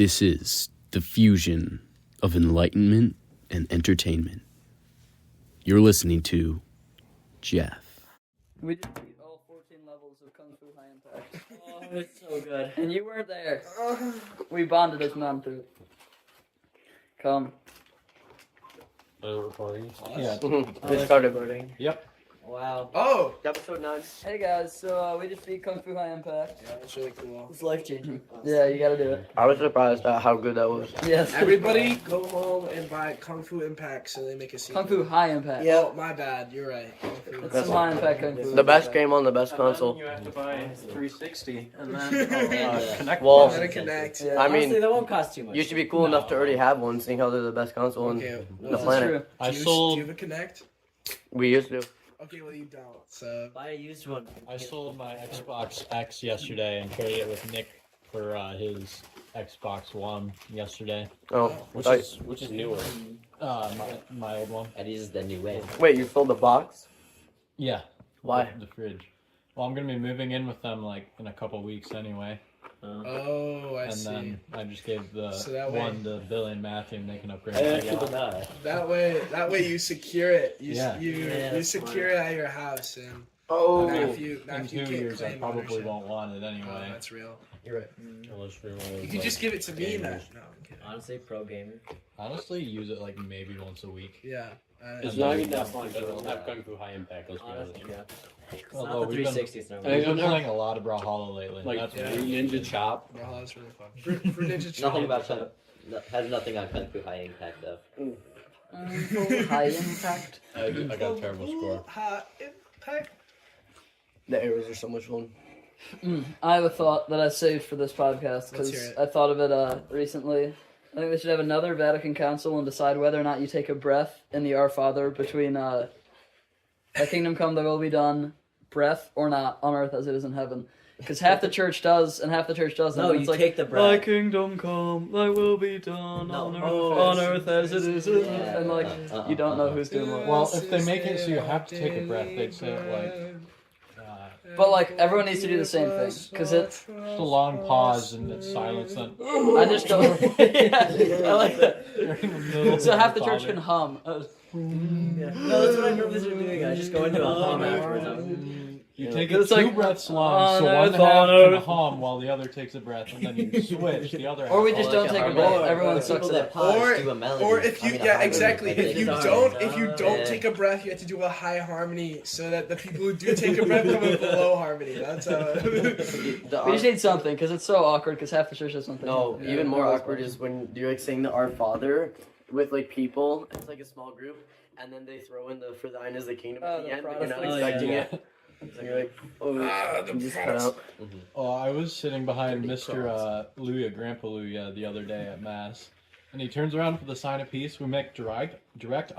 This is the fusion of enlightenment and entertainment. You're listening to Jeff. We just beat all 14 levels of Kung Fu High Impact. Oh, it's so good. And you weren't there. We bonded as men through it. Come. Recording? Yeah. They started voting. Yep. Wow. Oh! Episode 9. Hey guys, so we just beat Kung Fu High Impact. Yeah, that's really cool. It's life changing. Yeah, you gotta do it. I was surprised at how good that was. Yes. Everybody go home and buy Kung Fu Impact so they make a sequel. Kung Fu High Impact. Yeah. Oh, my bad. You're right. Kung Fu. It's some High Impact Kung Fu. The best game on the best console. You have to buy 360 and then, Connect. Well, Gotta connect. Yeah. I mean, Honestly, that won't cost too much. you should be cool enough to already have one, seeing how they're the best console on Okay, the well, planet. True. I do you sold have a connect? We used to. Okay, well, you don't. So. Buy a used one. my Xbox X yesterday and traded it with Nick for his Xbox One yesterday. Oh, Which Which is newer? My old one. That is the new way. wait, you sold the box? Yeah. Why? The fridge. Well, I'm gonna be moving in with them like in a couple weeks anyway. Oh, I And see. then I just gave the So that way- one to Billy and Matthew and they can upgrade I it. actually not. That way you secure it. You Yeah. you secure it at your house, and Oh. now if you In 2 can't years, I claim probably ownership. won't want it Oh, anyway. that's real. You're right. Unless you're You can just give it to me now. No, I'm kidding. Honestly, pro gamer. Honestly, use it like maybe once a week. Yeah. It's not even that fun. It doesn't have Kung Fu High Impact. Let's be honest. Honestly, yeah. It's Although not the we've been- 360. It's not Hey, We've been never- playing a lot of Brawlhalla lately. Like That's Yeah. Ninja Chop. Brawlhalla is really fun. For Ninja Chop. Nothing about has nothing on Kung Fu High Impact though. High Impact. I got a terrible score. High Impact. The arrows are so much fun. I have a thought that I saved for this podcast Let's because hear it. I thought of it recently. I think we should have another Vatican Council and decide whether or not you take a breath in the Our Father between Thy kingdom come, thy will be done, breath or not, on earth as it is in heaven. Because half the church does, and half the church doesn't. No, and you it's like, take the Thy breath. kingdom come, thy will be done No. on earth as it is in heaven. Yeah. And like, you don't know who's doing what. Well, if they make it so you have to take a breath, they'd say it like But like, everyone needs to do the same thing. Because just a long pause and it's silence. Then I just don't. Yeah, I like that. you're in the middle. So of half the the church can Father. hum. Yeah. No, that's what I normally start doing. I just go into a hum afterwards. You take It's it two like, breaths long, so on one earth, half on can earth. hum while the other takes a breath, and then you switch the other half. Or we just Oh, don't like take a a harmony. breath. Everyone sucks People it that up. pause do a melody. Or if you, I mean, a yeah, harmony. exactly. Okay, If you just don't yeah. take a breath, you have to do a high harmony so that the people who do take a breath come with a low harmony. That's how. We just need something because it's so awkward because half the church does something. No, Yeah. even more awkward is when you're like saying the Our Father with like people. It's like a small group, and then they throw in the "For thine is the kingdom" Oh, at the the end, but you're not Protestant. expecting yeah. it. And you're like, oh, the you just cut out. Oh, I was sitting behind Dirty Mr. Luya, Grandpa Luya, the other day at Mass, and he turns around for the sign of peace. We make direct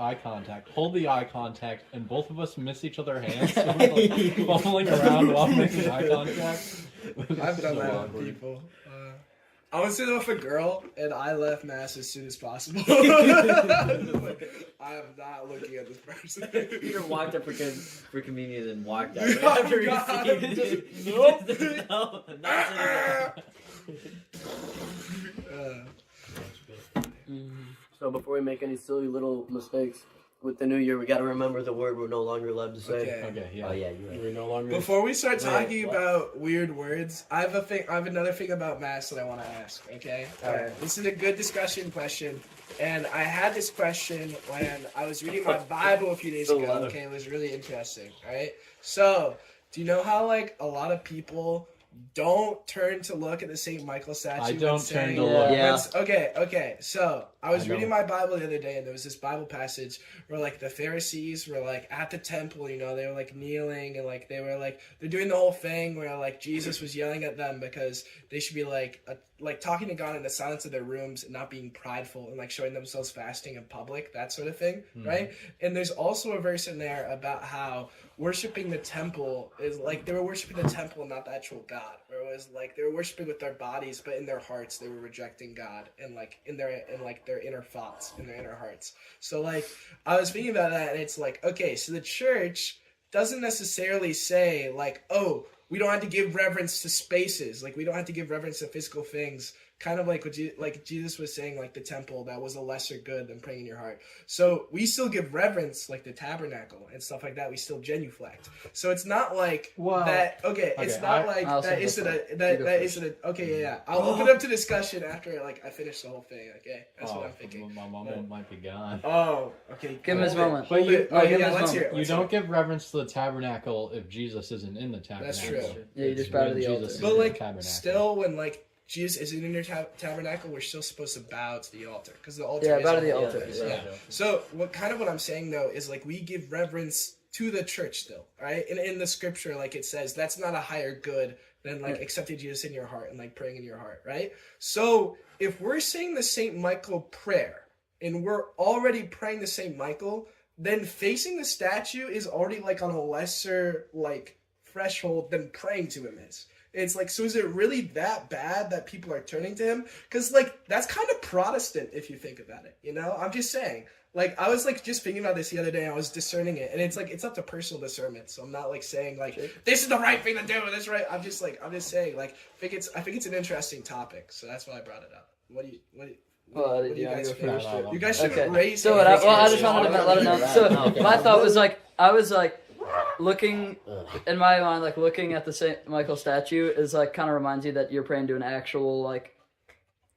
eye contact, hold the eye contact, and both of us miss each other's hands, so we're like fumbling around while making eye contact. I've done So that awkward. with people. I was sitting with a girl, and I left Mass as soon as possible. Like, I am not looking at this person. Peter walked up for communion and walked out. Oh, After God. receiving Nope. No, not sitting there. So before we make any silly little mistakes with the new year, we got to remember the word we're no longer allowed to say. Okay. Okay, yeah. Oh yeah, you're right. We're no longer. Before we start talking what? about weird words, I have another thing about Mass that I want to ask. Okay. Alright. This is a good discussion question, and I had this question when I was reading my Bible a few days So ago. loud. Okay, it was really interesting. All right. So, do you know how like a lot of people don't turn to look at the St. Michael statue? I when don't turn saying- to look. Yeah. Okay. So I was I know. reading my Bible the other day, and there was this Bible passage where like the Pharisees were like at the temple, you know, they were like kneeling and like they were like they're doing the whole thing where like Jesus was yelling at them because they should be like talking to God in the silence of their rooms and not being prideful and like showing themselves fasting in public, that sort of thing, right? And there's also a verse in there about how worshiping the temple is like they were worshiping the temple and not the actual God. Where it was like they were worshiping with their bodies, but in their hearts they were rejecting God and like in their inner thoughts, in their inner hearts. So like I was thinking about that, and it's like, okay, so the church doesn't necessarily say like, oh, we don't have to give reverence to spaces, like we don't have to give reverence to physical things kind of like like Jesus was saying, like the temple, that was a lesser good than praying in your heart. So we still give reverence, like the tabernacle and stuff like that. We still genuflect. So it's not like that. Okay, it's not like that isn't a. Okay, yeah. I'll open up to discussion after I finish the whole thing. Okay, that's what I'm thinking. My moment might be gone. Oh, okay. Give him his moment. But you, let's hear it. You don't give reverence to the tabernacle if Jesus isn't in the tabernacle. That's true. Yeah, you just bow to the altar. But like, still, when like Jesus isn't in your tabernacle, we're still supposed to bow to the altar because the altar. Yeah, bow to the altar. Yeah. So what I'm saying though is like we give reverence to the church still, right? And in the scripture, like it says, that's not a higher good than like accepting Jesus in your heart and like praying in your heart, right? So if we're saying the Saint Michael prayer and we're already praying the Saint Michael, then facing the statue is already like on a lesser like threshold than praying to him is. It's like, so is it really that bad that people are turning to him? Because like that's kind of Protestant if you think about it, you know? I'm just saying. Like I was like just thinking about this the other day. I was discerning it, and it's like it's up to personal discernment. So I'm not like saying like this is the right thing to do. That's right. I'm just saying like I think it's an interesting topic. So that's why I brought it up. What do you guys think? You guys should raise. So I just wanted to let it know. So my thought was like I was like looking in my mind, like looking at the Saint Michael statue is like kind of reminds you that you're praying to an actual like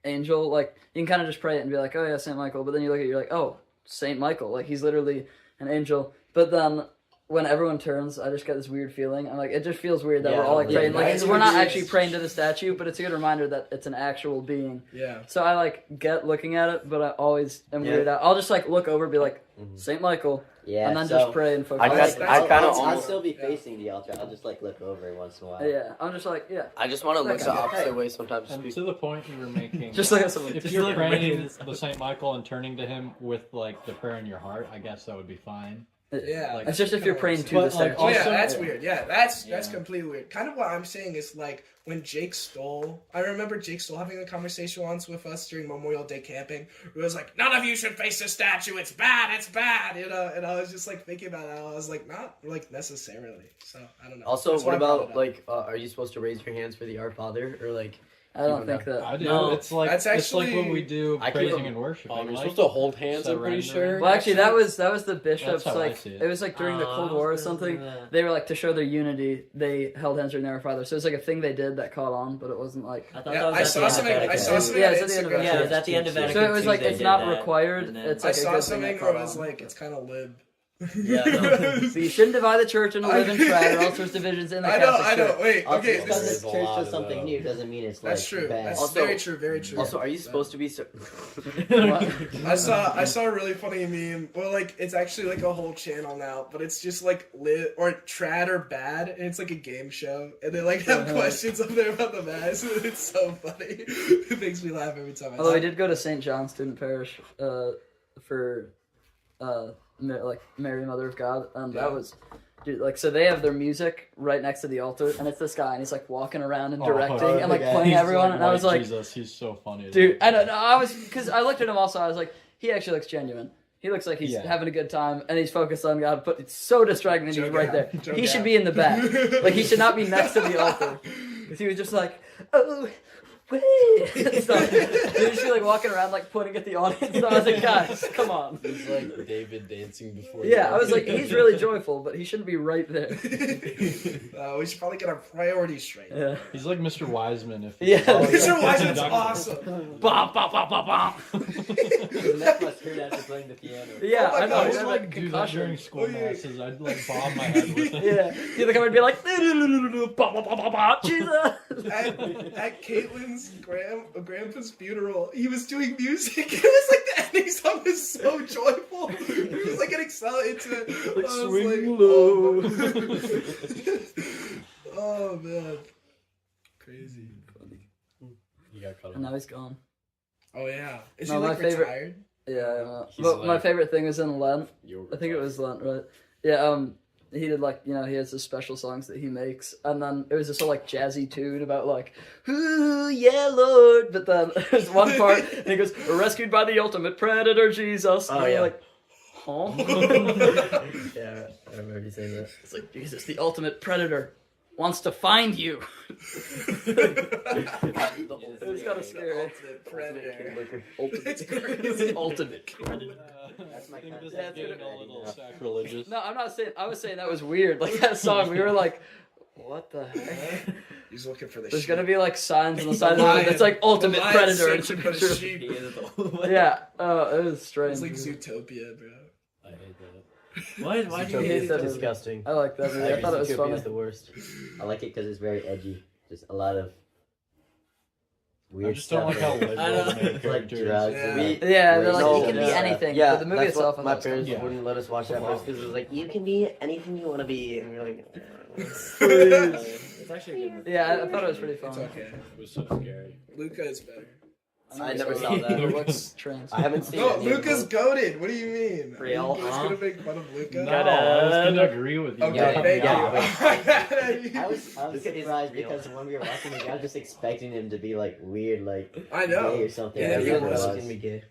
angel. Like you can kind of just pray it and be like, oh yeah, Saint Michael, but then you look at it, you're like, oh, Saint Michael, like he's literally an angel. But then when everyone turns, I just get this weird feeling. I'm like, it just feels weird that we're all like praying. Like we're not actually praying to the statue, but it's a good reminder that it's an actual being. Yeah. So I like get looking at it, but I always am weirded out. I'll just like look over, and be like, Saint Michael. Yeah, and then just pray and focus. I'll still be facing the altar. I'll just like look over once in a while. Yeah, I'm just like, I just want to look the opposite way sometimes. And to the point you were making, just look at someone. If you're praying the Saint Michael and turning to him with like the prayer in your heart, I guess that would be fine. Yeah, like, it's just if you're praying to the statue. Oh yeah, that's weird. Yeah, that's completely weird. Kind of what I'm saying is like when Jake Stoll, I remember Jake Stoll having a conversation once with us during Memorial Day camping. Where it was like, none of you should face the statue. It's bad. You know. And I was just like thinking about it. I was like, not like necessarily. So I don't know. Also, what about like, are you supposed to raise your hands for the Our Father or like? I don't think that. I do. No, it's like it's like what we do praising and worshiping. You're like, supposed to hold hands. I'm pretty sure. Well, actually, that was the bishops. Like it was like during the Cold War or something. They were like to show their unity. They held hands during their Father. So it's like a thing they did that caught on, but it wasn't like. I thought that was I saw something. Yeah, it was at the end of Vatican. So it was like it's not required. It's like I saw something where it was like it's kind of lib. Yeah, no. So you shouldn't divide the church into live and trad or else there's divisions in the Catholic I know. Church. Wait, okay. Just because the church does something new doesn't mean it's like That's true. bad. That's Also- very true. Also, are you supposed to be? I saw a really funny meme. Well, like it's actually like a whole channel now, but it's just like lit or trad or bad, and it's like a game show, and they like have questions up there about the mass. It's so funny. It makes me laugh every time. Although I did go to St. John's Student Parish for like Mary Mother of God, and that was. Dude, like, so they have their music right next to the altar, and it's this guy, and he's, like, walking around and directing and, like, playing everyone, and I was like... Jesus, he's so funny. Dude, I don't know, because I looked at him also, I was like, he actually looks genuine. He looks like he's having a good time, and he's focused on God, but it's so distracting that he's right there. He should be in the back. Like, he should not be next to the altar. Because he was just like, oh... Wait! He just be like walking around like pointing at the audience. So I was like, guys, come on. He's like David dancing before. Yeah, I was like, he's really joyful, but he shouldn't be right there. We should probably get our priorities straight. Yeah. He's like Mr. Wiseman. Mr. Wiseman's awesome. Bop, bop, bop, bop, bop. That must hurt after playing the piano. Yeah, I know. I I would had like like do that during school masses. I'd like bob my head with it. Yeah. He'd come and be like, bop, bop, bop, bop, bop, Jesus. At Caitlin's grandpa's funeral, he was doing music. It was like the ending song was so joyful. He was like getting so into it. Like swing low. Oh man, crazy. He got cut off. And now he's gone. Oh yeah, is No, he like my favorite- retired? Yeah, I don't know. He's But like- my favorite thing was in Lent. You I think it was Lent, right? Yeah, he did like, you know, he has his special songs that he makes, and then it was this whole like jazzy tune about like, ooh, yeah, Lord. But then there's one part, and he goes, "We're rescued by the ultimate predator, Jesus." And you're like, huh? Yeah, I remember you saying that. It's like, Jesus, the ultimate predator. wants to find you. It was kinda scary. Ultimate predator. Ultimate. It's Ultimate. That's my I think kind this of is getting a little sacrilegious. No, I'm not saying. I was saying that was weird. Like that song, we were like, "What the heck?" He's looking for the There's sheep. gonna be like signs on the side of the Lion. road. It's like ultimate The lion predator. And searching it's a for the picture of- sheep. Yeah. Oh, it was strange. It's like Zootopia, bro. I hate that. Why do you Zootopia hate is it? disgusting. I like that movie. I thought it was Zootopia funny. is the worst. I like it because it's very edgy. Just a lot of weird I just don't stuff. like how in it. liberal the main Like character drugs. is. Yeah. Yeah, they're like, No, it can be yeah. anything. Yeah, but the movie that's itself, what I my thought was parents Yeah. wouldn't let us watch that first because it was like, you can be anything you want to be, and we were like, It's actually a good movie. Yeah, I thought it was pretty It's fun. okay. It was so scary. Luca is better. I never saw that. It looks trans. I haven't seen No, it. Luca's goaded. What do you mean? Real, Are you guys huh? gonna make fun of Luca? No, I was gonna agree with you. Okay, Yeah, thank yeah, you. I was Luca is surprised real. because when we were watching it, I was just expecting him to be like weird, like I know. gay or something. Yeah, That's he not what was. it was. gay. It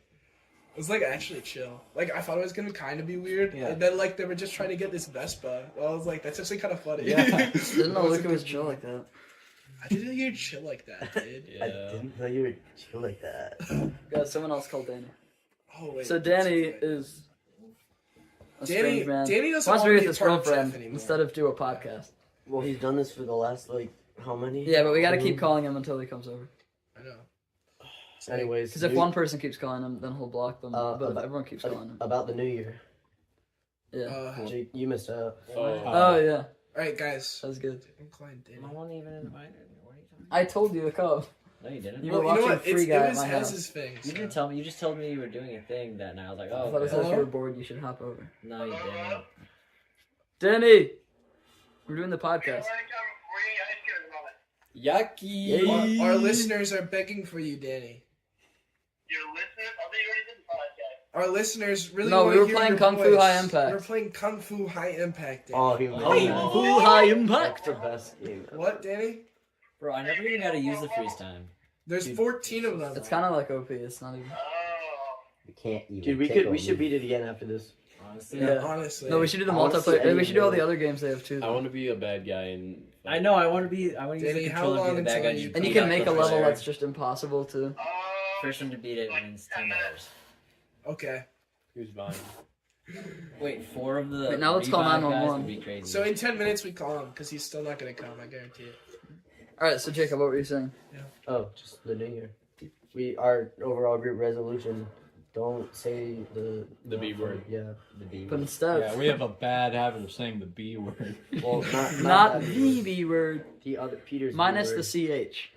was like actually chill. Like I thought it was gonna kind of be weird, Yeah. and then like they were just trying to get this Vespa. I was like, that's actually kind of funny. Yeah. Didn't know It Luca a was good chill movie. like that. I didn't hear chill like that, dude. Yeah. I didn't know you were chill like that. Got someone else called Danny. Oh wait. So Danny is a Danny. strange man. Danny doesn't Wants want to be to with his part of Jeff girlfriend anymore. instead of do a podcast. Well, he's done this for the last, like, how many? Yeah, but we gotta keep calling him until he comes over. I know. Anyways. Because if new- one person keeps calling him, then he'll block them. but if about- everyone keeps calling him, About the new year. yeah. Jake, you missed out. Oh yeah, All right, guys. that was good. I'm calling Danny. I wasn't even invited. What are you talking I told you to come. No, you didn't. You Well, were you know watching what? Free Guy it at was my house. Hez's thing. You so- didn't tell me. You just told me you were doing a thing that night. I was like, I oh, thought it said okay. if you were bored, you should hop over. No, you didn't. Danny, we're doing the podcast. Yucky. Our listeners are begging for you, Danny. Our listeners really No, want we to were hear playing your Kung Fu voice. High Impact. We're playing Kung Fu High Impact. Danny. Oh, he was Full high impact. That's the best game. What, Danny? Bro, I never even got to use the freeze time. There's 14 of them. It's kind of like OP. It's not even. You can't even. Dude, we tickle should me. beat it again after this. Honestly, Yeah. Honestly. No, we should do the I wanna see multiplayer. Eddie We should do all the go. other games they have too. I want to be a bad guy and. I know. I want to be. I want to use Danny, the how controller long and be the bad guy. until you And you beat can up make the a level player? that's just impossible to. First one to beat it wins $10. Okay. Who's buying? Wait, 4 of the. Wait, now let's call revive guys 911. would be crazy. So in 10 minutes we call him because he's still not going to come. I guarantee it. All right, so Jacob, what were you saying? Oh, just the new year. Our overall group resolution, don't say the B word. Yeah. the B. But instead, Yeah, we have a bad habit of saying the B word. Well, not not that the B word, the other Peter's minus B the word. CH.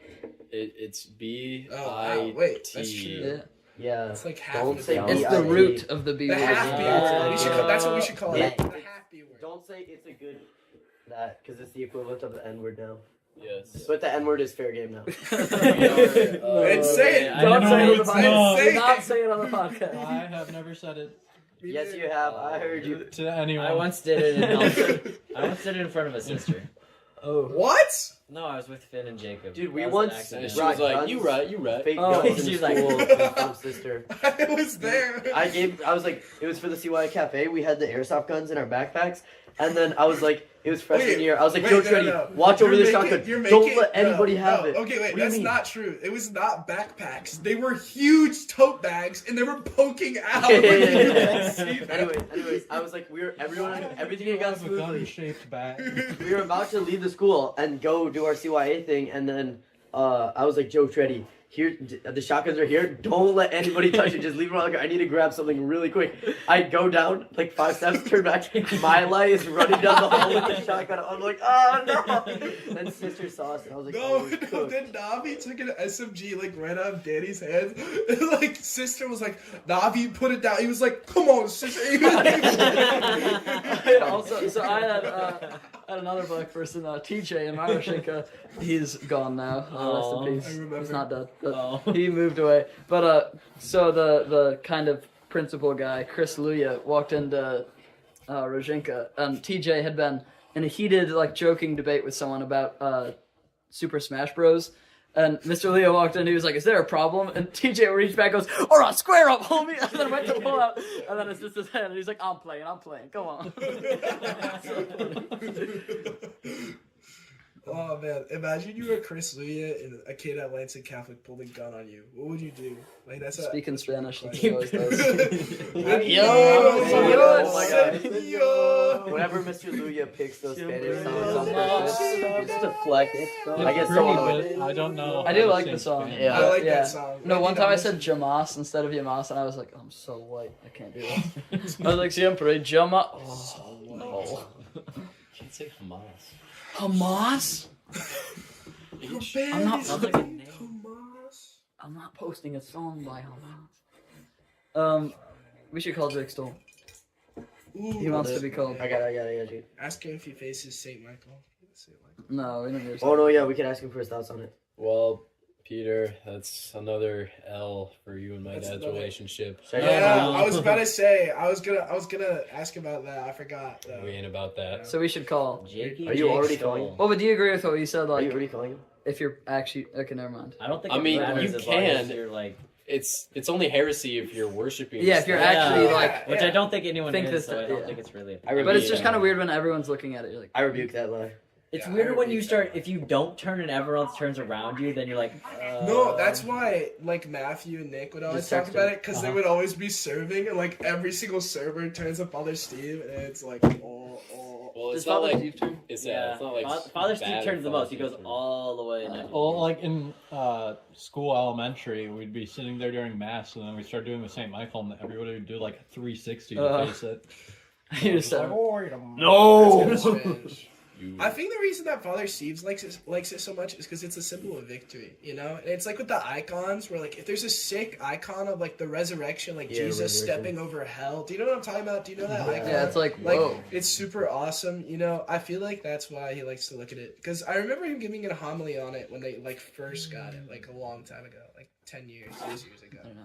It's B Oh, I wow, wait, T. that's true. Yeah, Yeah. It's like half Don't of say the it's B-I-T. the root of the B The word. half B Yeah. word. That's what we should call it. Yeah. The half B word. Don't say it's a good that because it's the equivalent of the N word now. Yes. But the N word is fair game now. And say it. I Don't know say it on it's the not. podcast. Say Do it. not say it on the podcast. I have never said it Yes, you have. I heard you. to anyone. I once did it. I once did it in front of a sister. Oh. What? No, I was with Finn and Jacob. Dude, we That was an once- accident. And she Right, was like, guns. "You right." Fake Oh, guns in she's school like- in front of sister. I was there. I was like, it was for the CY Cafe. We had the airsoft guns in our backpacks, and then I was like, it was freshman Wait, year. I was like, wait, Joe no, Treddy, no. watch You're over this making- shotgun. you're Don't making- let anybody no, have no. it. Okay, wait, What do you that's mean? not true. It was not backpacks. They were huge tote bags, and they were poking out. Yeah, Like, you yeah. couldn't see them. Anyways, I was like, everything had gone have a smoothly. gun-shaped bag. We were about to leave the school and go do our CYA thing, and then I was like, Joe Treddy, here, the shotguns are here. Don't let anybody touch it. Just leave it on the ground. I need to grab something really quick. I go down like 5 steps, turn back. My light is running down the hall with the shotgun. I'm like, oh no! Then sister saw us, and I was like, No, oh, we're no, cooked. then Navi took an SMG like right out of Danny's hands. And, like sister was like, Navi, put it down. He was like, come on, sister. He was like, Also, so I had another black person, TJ in my Roshinka. He's gone now. Oh, rest in peace. I remember. He's not dead. But Oh. he moved away. But so the kind of principal guy, Chris Luya, walked into Roshinka, and TJ had been in a heated, like, joking debate with someone about Super Smash Bros. And Mr. Leo walked in, he was like, "Is there a problem?" And TJ reached back, goes, "Alright, square up, homie!" And then went to pull out, and then it's just his hand, and he's like, I'm playing, come on." man, imagine you were Chris Luya and a kid at Lansing Catholic pulled a gun on you. What would you do? Like that's a Speaking Spanish, like question. he always does. Oh my God. Yo. Whenever Mr. Luya picks those Spanish songs Yo. on purpose, you just deflect. I get so Pretty, annoyed. but I don't know. I how do to like sing the song. Spanish. Yeah. I like Yeah. that song. No, Maybe one time I don't said listen- Jamas instead of Yamas, and I was like, I'm so white, I can't do this. I was like, siempre Jama. Oh, no. Can't say Hamas. Hamas? Your I'm band not- is Sounds like a name. Hamas. I'm not posting a song by Hamas. We should call Jake Stoll. He Ooh, wants to be called. I got you. ask him if he faces Saint Michael. Saint Michael. No, we don't need to. Oh no, yeah, we can ask him for his thoughts on it. Well, Peter, that's another L for you and my That's dad's another- relationship. Yeah, I was about to say. I was gonna ask about that. I forgot. Though. We ain't about that. So we should call. Jakey Are you Jake already Stoll. calling? Well, but do you agree with what you said? Are Like, you already calling him? if you're actually okay, never mind. I don't think I it mean, matters you as long as can. you're like. It's only heresy if you're worshiping. Yeah, if you're stuff. actually Yeah. like. Which I don't think anyone Think is, this- so I don't yeah. think it's really. But it's just Yeah. kind of weird when everyone's looking at it. You're like, I rebuke that lie. It's Yeah, weirder I when you rebuke start. that. If you don't turn and everyone else turns around you, then you're like. No, that's why like Matthew and Nick would always Just talk text about him. it because they Uh-huh. would always be serving and like every single server turns up Father Steve and it's like oh. Well, Does it's not Father like Steve turn? it's Yeah, it's not like Father Steve bad turns the Father most. He Steve goes turns. all the way. Well, like in school, elementary, we'd be sitting there during mass, and then we start doing the St. Michael, and everybody would do like a 360 to face it. You're It's like, so. "Oh, wait a minute." No. That's good Spanish. You- I think the reason that Father Steve likes it so much is because it's a symbol of victory, you know? And it's like with the icons, where like if there's a sick icon of like the resurrection, like Yeah, Jesus resurrection. stepping over hell. Do you know what I'm talking about? Do you know that icon? Yeah, it's like Like whoa. it's super awesome, you know. I feel like that's why he likes to look at it because I remember him giving a homily on it when they like first got it, like a long time ago, like 10 years ago.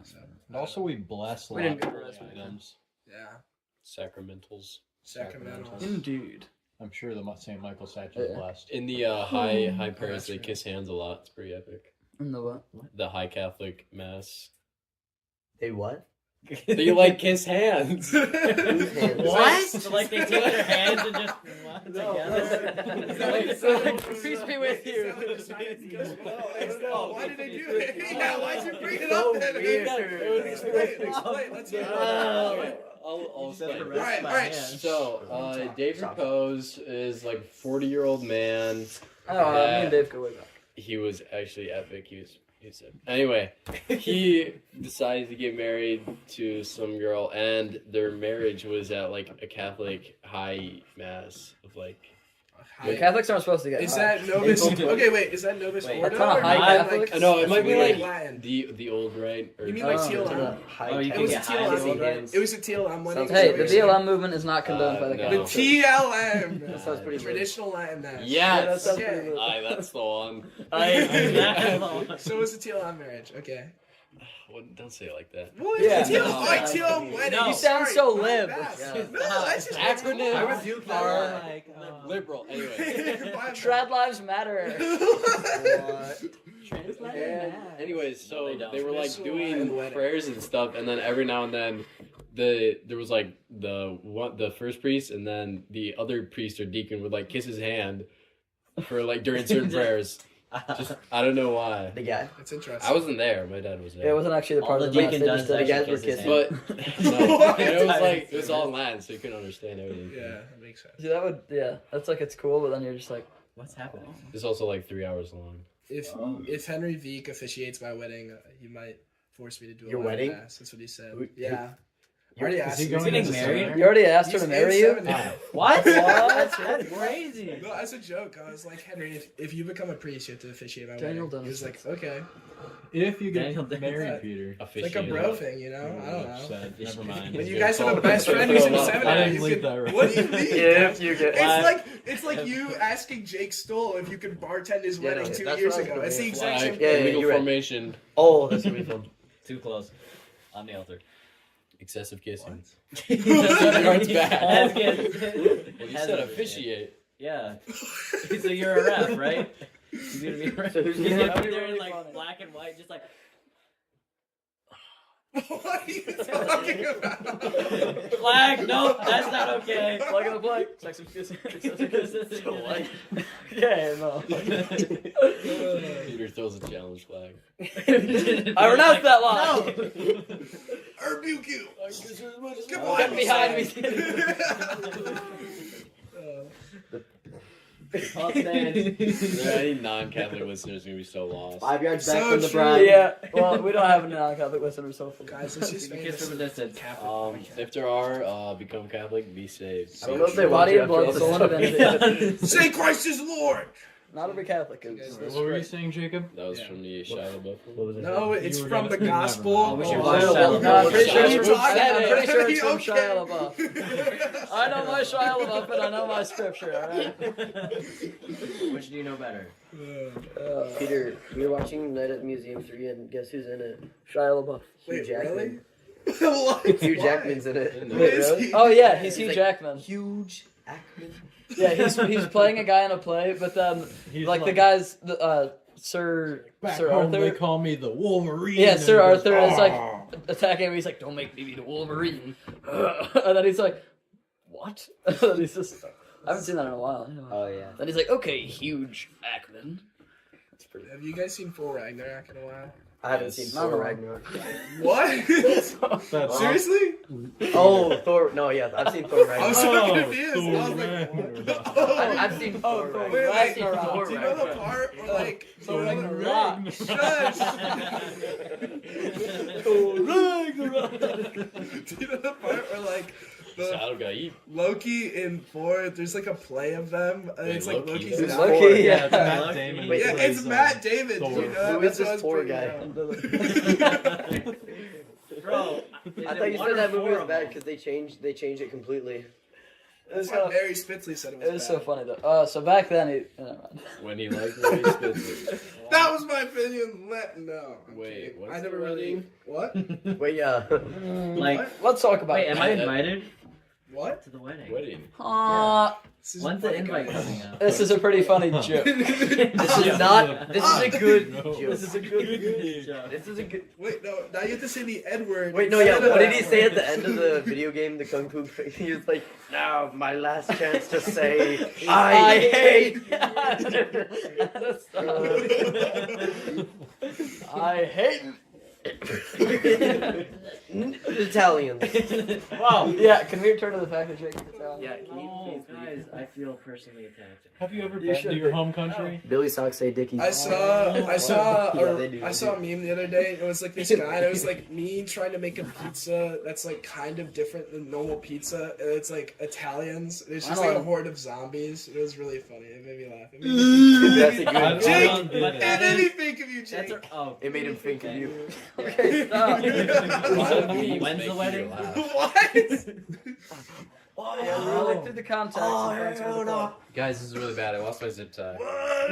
So, And also, we bless We didn't lots go of to that items. yeah, Sacramentals. sacramentals. Indeed. I'm sure the St. Michael statue is Yeah. blessed. In the high that's prayers, they right. kiss hands a lot. It's pretty epic. In the what? The high Catholic mass. They what? They like kiss hands. What? So like they take their hands and just together. Peace be with you. Why did they do it? Yeah, why'd you bring it So up then? weird. Explain. Let's hear it. I'll explain. Alright. So, David Pose is like a 40-year-old man. Oh, me and Dave go way back. He was actually epic. He was anyway, he decided to get married to some girl, and their marriage was at like a Catholic high mass of like. The Catholics aren't supposed to get. Is high. that Novus? Okay, wait. Is that Novus Wait, Ordo? that's not a or high like- Catholic? like- No, it might be like like Latin. the old right. Or You mean like Oh, TLM? Oh, you It can was a get high TLM. hands. It was a TLM one. Sounds Hey, so the weird. BLM movement is not condoned by the no. The Catholic Church. TLM. That sounds pretty good. Traditional Latin mass. Yes. that sounds Okay. pretty lit. Aye, that's the one. So was the TLM marriage? Okay. Well, don't say it like that. What? Yeah. TLM, No. like TLM wedding. No. You sound so my lib. bad. Yeah. No, that's just Acronyms I rebuke that are lie. liberal. Anyway. Trad lives matter. Anyways, so No, they don't. they were like Traditional doing Latin wedding. prayers and stuff, and then every now and then, there was like the first priest, and then the other priest or deacon would like kiss his hand for like during certain prayers. Just I don't know why. The guy. That's interesting. I wasn't there. My dad was there. Yeah, it wasn't actually the All part the of the match. deacon They does just did The it. guys were Kisses kissing. But no, What? it was like it was all in Latin, so you couldn't understand everything. Yeah, that makes sense. See, that would, yeah, that's like, it's cool, but then you're just like, What's happening? It's also like 3 hours long. If Henry Veek officiates my wedding, he might force me to do a Your Latin wedding? mass. That's what he said. Who- Yeah. Is Already he asked me. going Getting to married? seminary? you already asked her He's to in marry you? 70. What? What? That's crazy. No, as a joke, I was like, Henry, if you become a priest, you have to officiate my Daniel wedding. He was Dennis. like, okay. If you Daniel get did married, that. Peter. It's like a bro thing, you know? I don't know. Said, never mind. When you guys have a best friend who's in I didn't seminary, you believe can, that right. what do you mean? If you get. It's like you asking Jake Stoll if you could bartend his Yeah, no, wedding 2 that's years what I was ago. gonna It's the do. exact Flag, same Yeah, thing. legal you're right. formation, Oh, that's gonna be fun. Too close. On the altar. excessive kissing. That's It's bad. good. Well, you said officiate. Yeah. So you're a ref, right? You're gonna be a ref. So who's He's gonna- gonna be there in Really like funny. black and white, just like. What are you talking about? Flag. Nope, that's not okay. Flag on the flag. Sex and kissing. Okay, no. Peter throws a challenge flag. I renounce that lie. I rebuke you. Come No. on, Get behind me. Any non-Catholic listeners are gonna be so lost. 5 yards back So from the true. bride. Yeah. Well, we don't have any non-Catholic listeners, hopefully. Guys, let's just Kiss from a distance. If there are, become Catholic, be saved. I don't know if they Body want and you blood, after soul all and this. divinity. Say Christ is Lord. Not every Catholic is. What were you saying, Jacob? That was from the Shia LaBeouf one. What was it? No, it's You were from gonna- the you never gospel. know. We should Oh, watch no, Shia no, I'm pretty LaBeouf. sure it's from, What are you I'm pretty sure it's from talking Shia about? LaBeouf. I know my Shia LaBeouf and I know my scripture, alright? Which do you know better? Peter, we were watching Night at the Museum 3 and guess who's in it? Shia LaBeouf. Hugh Wait, Jackman. really? What? Hugh Why? Jackman's in it. Who is he? Oh yeah, he's He's Hugh like- Jackman. Huge Ackman. Yeah, he's playing a guy in a play, but then He's like the guy's Sir back Sir home, they Arthur. call me the Wolverine. Yeah, and Sir he goes, Arthur is like "Ah." attacking him. He's like, "Don't make me be the Wolverine," and then he's like, "What?" And then he's just, I haven't seen that in a while. Oh yeah. Then he's like, "Okay, huge Ackman." That's pretty. Have you guys seen Full Ragnarok in a while? I haven't seen Not Thor a lot. Ragnarok. What? That's Seriously? Oh, Thor. No, yeah, I've seen Thor I was Ragnarok. so Oh, confused. I Thor was like, Ragnarok. oh. I've seen Thor Thor. Wait, Ragnarok. wait, do you know the part where like Thor do you know the- Ragnarok. Shush. Do you know the part where like the Shadow got eat. Loki in Thor? There's like a play of them, and Wait, it's like Loki? Loki's Who's in Loki? Thor. Yeah. It's Matt Damon. Wait, Yeah, plays, it's Matt David. Thor. Do you know? Who That's is what I this was Thor bringing guy? up. Bro, I thought you said that movie was bad because they changed it completely. It was, That's what kind of, Mary Spitzley said it was. it was bad. so funny though. So back then, never mind. When he liked Mary Spitzer. That was my opinion. No. I'm Wait, kidding. what's I never the really. wedding? What? Wait, yeah. like, Let's talk about wait, it. am I invited What? to the wedding? Wedding. This is When's the fucking invite guys. coming out? This is a pretty funny joke. This is not. This is a good No. joke. This is a good. This is a good. Wait, no. Now you have to say the N word. Wait, no, yeah. instead of What did he that say word. at the end of the video game, the Kung Fu? He was like, "Now, my last chance to say, I hate." I hate. Italians. Wow. Yeah. Can we return to the fact that Jake is Italian? Yeah, can you Oh, please? guys, I feel personally attacked. Have you ever You been should to your be. home country? Billy Socks say Dickie. I saw Yeah, they do, I they saw a do. meme the other day. It was like this guy. And it was like me trying to make a pizza that's like kind of different than normal pizza. And it's like Italians. And it's just like a horde of zombies. It was really funny. It made me laugh. It made me That's a I good. Jake! don't get but it. it that made is, me think of you, that's Jake. oh, It made him think of you. Okay. Stop. When's the wedding? What? Yeah, we really through the contacts. and friends with the club. Guys, this is really bad. I lost my zip tie.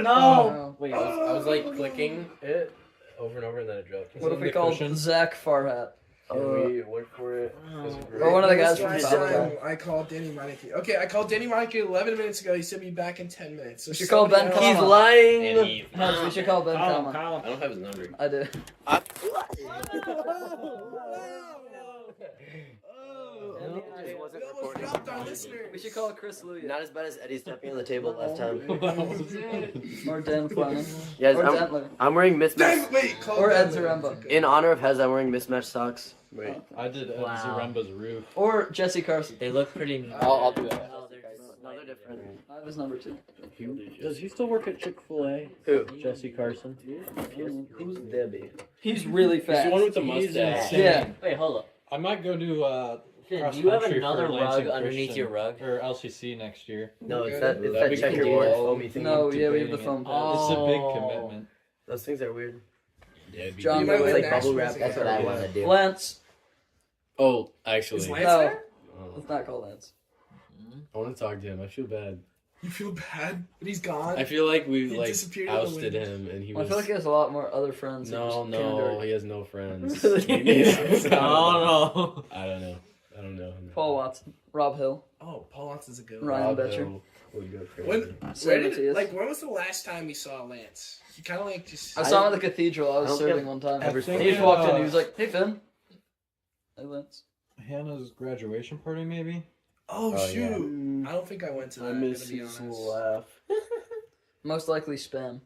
No. Wait, I was like clicking it over and over and then it dropped. What if we the called cushion? Zach Farhat? And we went for it. Or one of the guys Last from time South. I called Danny Meineke. Okay, I called Danny Meineke 11 minutes ago. He said be back in 10 minutes. So We should call somebody Ben else- He's Come on. lying. And he, Heads, we should call Ben Call him, Kama. call him. I don't have his number. I do. We almost dropped our listeners. We should call Chris Louis. Not as bad as Eddie stepping on the table last time. Or Dan Fleming. Yes, Or I'm, Dentler. I'm wearing Dang, mismatched. wait, call Or Ed Ben. Zaremba. In honor of Hez, I'm wearing mismatched socks. Wait. I did Wow. Zaremba's roof. Or Jesse Carson. They look pretty. I'll do that. Oh, they're No, they're different. I have his number 2. Does he still work at Chick-fil-A? Who? Jesse Carson? Who's Debbie? He's really He's fast. the one with the He's mustache. insane. Yeah. Wait, hold up. I might go to Finn, cross do you have country another for rug Lansing underneath Christian your rug? or LCC next year. No, it's Okay. that That'd be checkerboard cool. foamy thing. No, yeah, we have the debating foam it. pad. It's a big Oh. commitment. Those things are weird. Yeah, it'd be John good. You might Lewis. win Like bubble wrap. nationals That's what again. I want to do. Lance. Oh, actually, Is Lance No. there? Let's not call Lance. I want to talk to him. I feel bad. You feel bad, but he's gone. I feel like we He like disappeared in the ousted wind. him, and he Well, I was. feel like he has a lot more other friends. who No, just no, can't he has no friends. Oh no. I don't know. I don't know. Paul Watson. Rob Hill. Oh, Paul Lance is a good one. Ryan Rob Betcher. Hill would go crazy. When, Sam where did, Matthias. like, when was the last time you saw Lance? He kind of like just. I saw him at the cathedral. I I was don't serving think one time. I've ever He seen just walked in. He was like, "Hey, Finn." Hey, Lance. Hannah's graduation party, maybe? Oh, Oh, shoot. I don't think I went to that. I miss to be his honest. laugh. Most likely spam.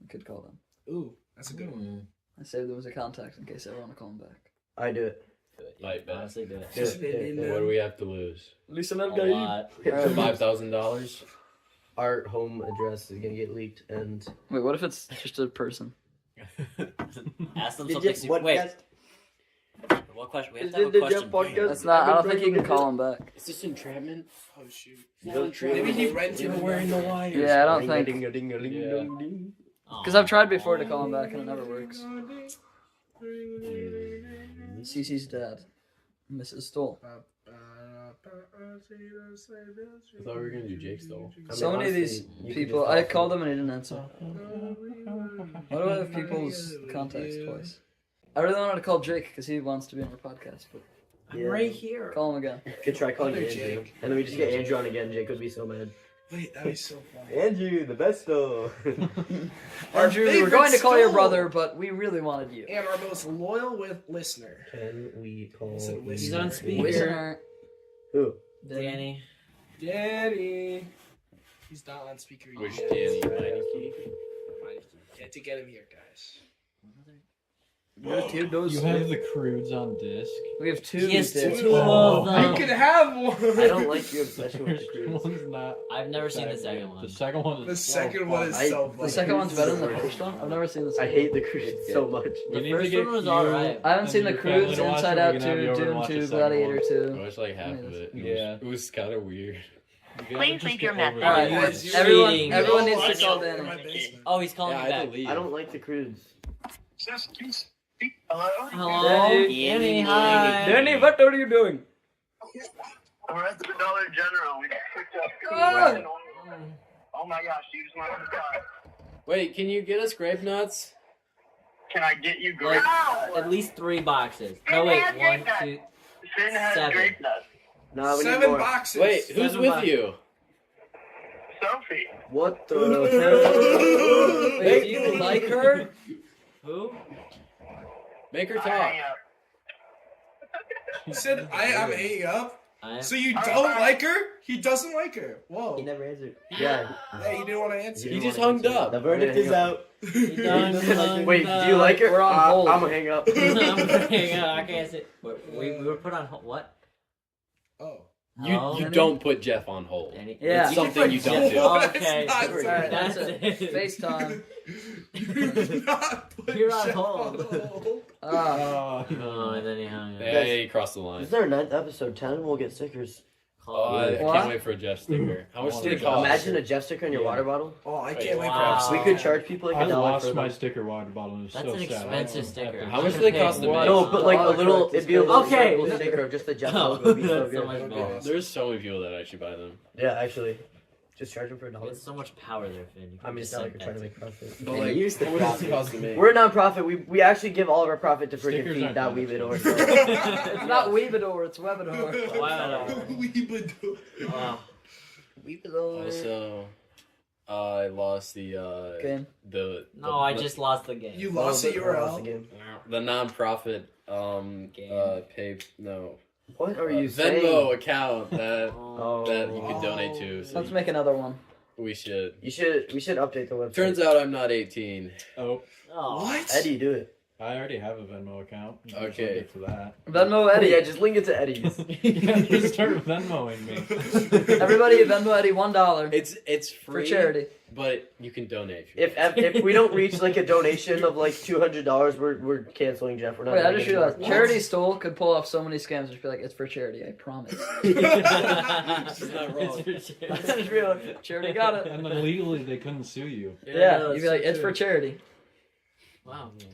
We could call them. Ooh, that's a good one. I saved them as a contact in case I ever want to call them back. I do it. I bet. Honestly, do it. Just Yeah, Indian yeah. What do we have to lose? Listen A up, guys. lot. $5,000. Our home address is gonna get leaked, and Wait, what if it's just a person? Ask them Did something you- super. what Wait, guest- what question? We have Is to have a it the question. Jeff podcast? That's not. I don't think you can call them back. Is this entrapment? Oh, shoot. Maybe Maybe he rented You're wearing the wires. Yeah, I don't think. Ding-a-ding-a-ding-a-ding-a-ding. Because I've tried before to call him back and it never works. Cece's dad, Mrs. Stoll. I thought we were gonna do Jake Stoll. I mean, So many of these honestly, you could people, just I call called them and he didn't answer. Why do I have people's contacts twice? I really wanted to call Jake because he wants to be on our podcast, but I'm right here. call him again. Could try calling Other Andrew, Jake. and then we just get Andrew on again. Jake would be so mad. Wait, that'd be so funny. Andrew, the best though. Andrew, we were favorite going to call your Stoll. brother, but we really wanted you. And our most loyal listener. Can we call? Listen, you? He's on speaker. Listener. Who? Danny. Danny. He's not on speaker yet. Which Danny? Meineke? Yeah, to get him here, guys. We have two those. You have the crudes on disc. We have two. Yes, discs. two of I them. could have one. I don't like your obsession with First the cruise. one's not. I've never seen the that second good. one. The second one is The so second one fun. is I- so The funny. second one's better than the first one. I've never seen the I second. hate the cruise so much. The We need to first get one was you alright. I haven't and seen the your family Cruise, to watch Inside it. Out We can have you 2, over and Doom watch the 2, second Gladiator one. 2. I watched like half of it. Yeah. It was kind of weird. You guys Please just leave get your over message. it. Alright, Guys, you're everyone, cheating. everyone needs Oh, to call I In my Danny. basement. Oh, he's calling Yeah, me I back. believe. I don't like the cruise. Hello? Hello, Danny. Danny. Hi. Danny, what are you doing? We're at the Dollar General. We just picked up. Ah! Oh my gosh, you just went on the car. Wait, can you get us grape nuts? Can I get you grape Like, nuts? at least 3 boxes. No, wait, 1, 2. Finn has 7. grape nuts. No, we need 7 more. boxes. Wait, who's 7 with bucks. you? Sophie. What the? Wait, do you like her? Who? Make her I talk. hang up. He said, I'm hanging up. I am. So you don't like her? He doesn't like her. Whoa. He never answered. Yeah. Hey, he didn't want to answer. He just hung up. The verdict is out. He done Wait, do you like her? We're on hold. I'm gonna hang up. I can't say. We were put on hold. What? Oh. Oh. You don't put Jeff on hold. Danny. Yeah. It's something you don't do. Okay. That's not Alright, fair. that's it. FaceTime. You're not put You're on Jeff hold. hold. Ah. Oh, and then he hung up. Hey, he crossed the This line. is our 9th episode. 10, we'll get stickers. Oh, I What? can't wait for a Jeff sticker. How much did it cost? Imagine a Jeff sticker in your water bottle. Oh, I Wait, can't wait wow. for We could charge people like I $1 for lost them. my sticker water bottle. And it was That's so an sad. expensive I sticker. How much do they cost to make? No, but like a little, it'd be a little Okay. little sticker of just the Jeff Oh, logo. Would be so that's so good. much better. There's so many people that actually buy them. Yeah, actually, just charge them for $1. It's so much power there, Finn. You I mean, just it's not like said we're trying to that. make profit. But And like, use the what does it cost to make? We're a non-profit. We actually give all of our profit to freaking Stickers feed aren't that that weave it or. It's not Weebador, it's Webador. Wow. Weebadoo. Wow. Weebador. Also, I lost the Game. No, I just lost the game. You lost the URL. the non-profit Game. pay no What are you Venmo saying? account that Oh. that you could donate to. So Let's make another one. we should. We should update the website. Turns out I'm not 18. Oh, Oh. What? Eddie, do it. I already have a Venmo account. You just Okay. Get to that. Venmo Eddie. Yeah, just link it to Eddie's. Just start Venmoing me. Everybody Venmo Eddie $1 It's free for charity. but you can donate. If we don't reach like a donation of like $200, we're canceling Jeff. We're not. Wait, I doing just it anymore. realized Charity Stole could pull off so many scams. Just be like, it's for charity, I promise. She's not wrong. I just realized Charity got it. And then legally, they couldn't sue you. Yeah, you'd be like, it's for charity. Wow, man.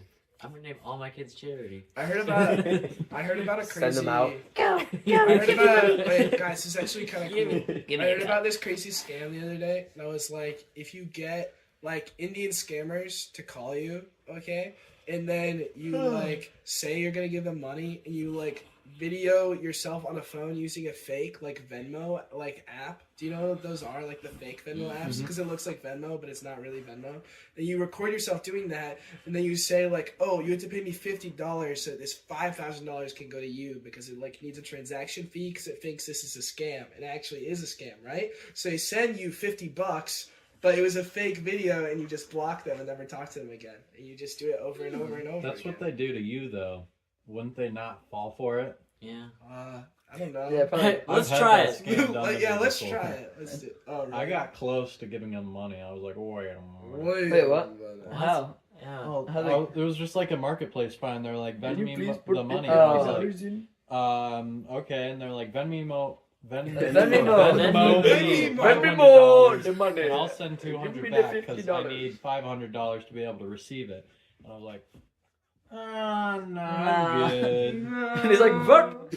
I'm gonna name all my kids charity. I heard about a crazy. Send them out. I heard about. Wait, guys, this is actually kind of cool. Give I me heard a about this crazy scam the other day. That was like, if you get like Indian scammers to call you, okay, and then you like say you're gonna give them money, and you like video yourself on a phone using a fake like Venmo like app. Do you know what those are? Like the fake Venmo apps, because it looks like Venmo, but it's not really Venmo. And you record yourself doing that, and then you say like, "Oh, you have to pay me $50, so this $5,000 can go to you because it like needs a transaction fee because it thinks this is a scam. It actually is a scam, right? So they send you $50." But it was a fake video, and you just block them and never talk to them again. And you just do it over and over and over. That's again. what they do to you, though. Wouldn't they not fall for it? Yeah. I don't know. Yeah, probably. Let's I've had try that it. scam done to Yeah, me let's before. try it. Let's do it. Oh, really? I got close to giving them money. I was like, wait a minute. Wait, what? How? Yeah. How Oh, there was just like a marketplace find. They're like, Venmo me the money. $50 And I was like, okay. And they're like, Venmo me the money. and I'll send $200 back because I need $500 to be able to receive it. And I was like, no, I'm good. And he's like, what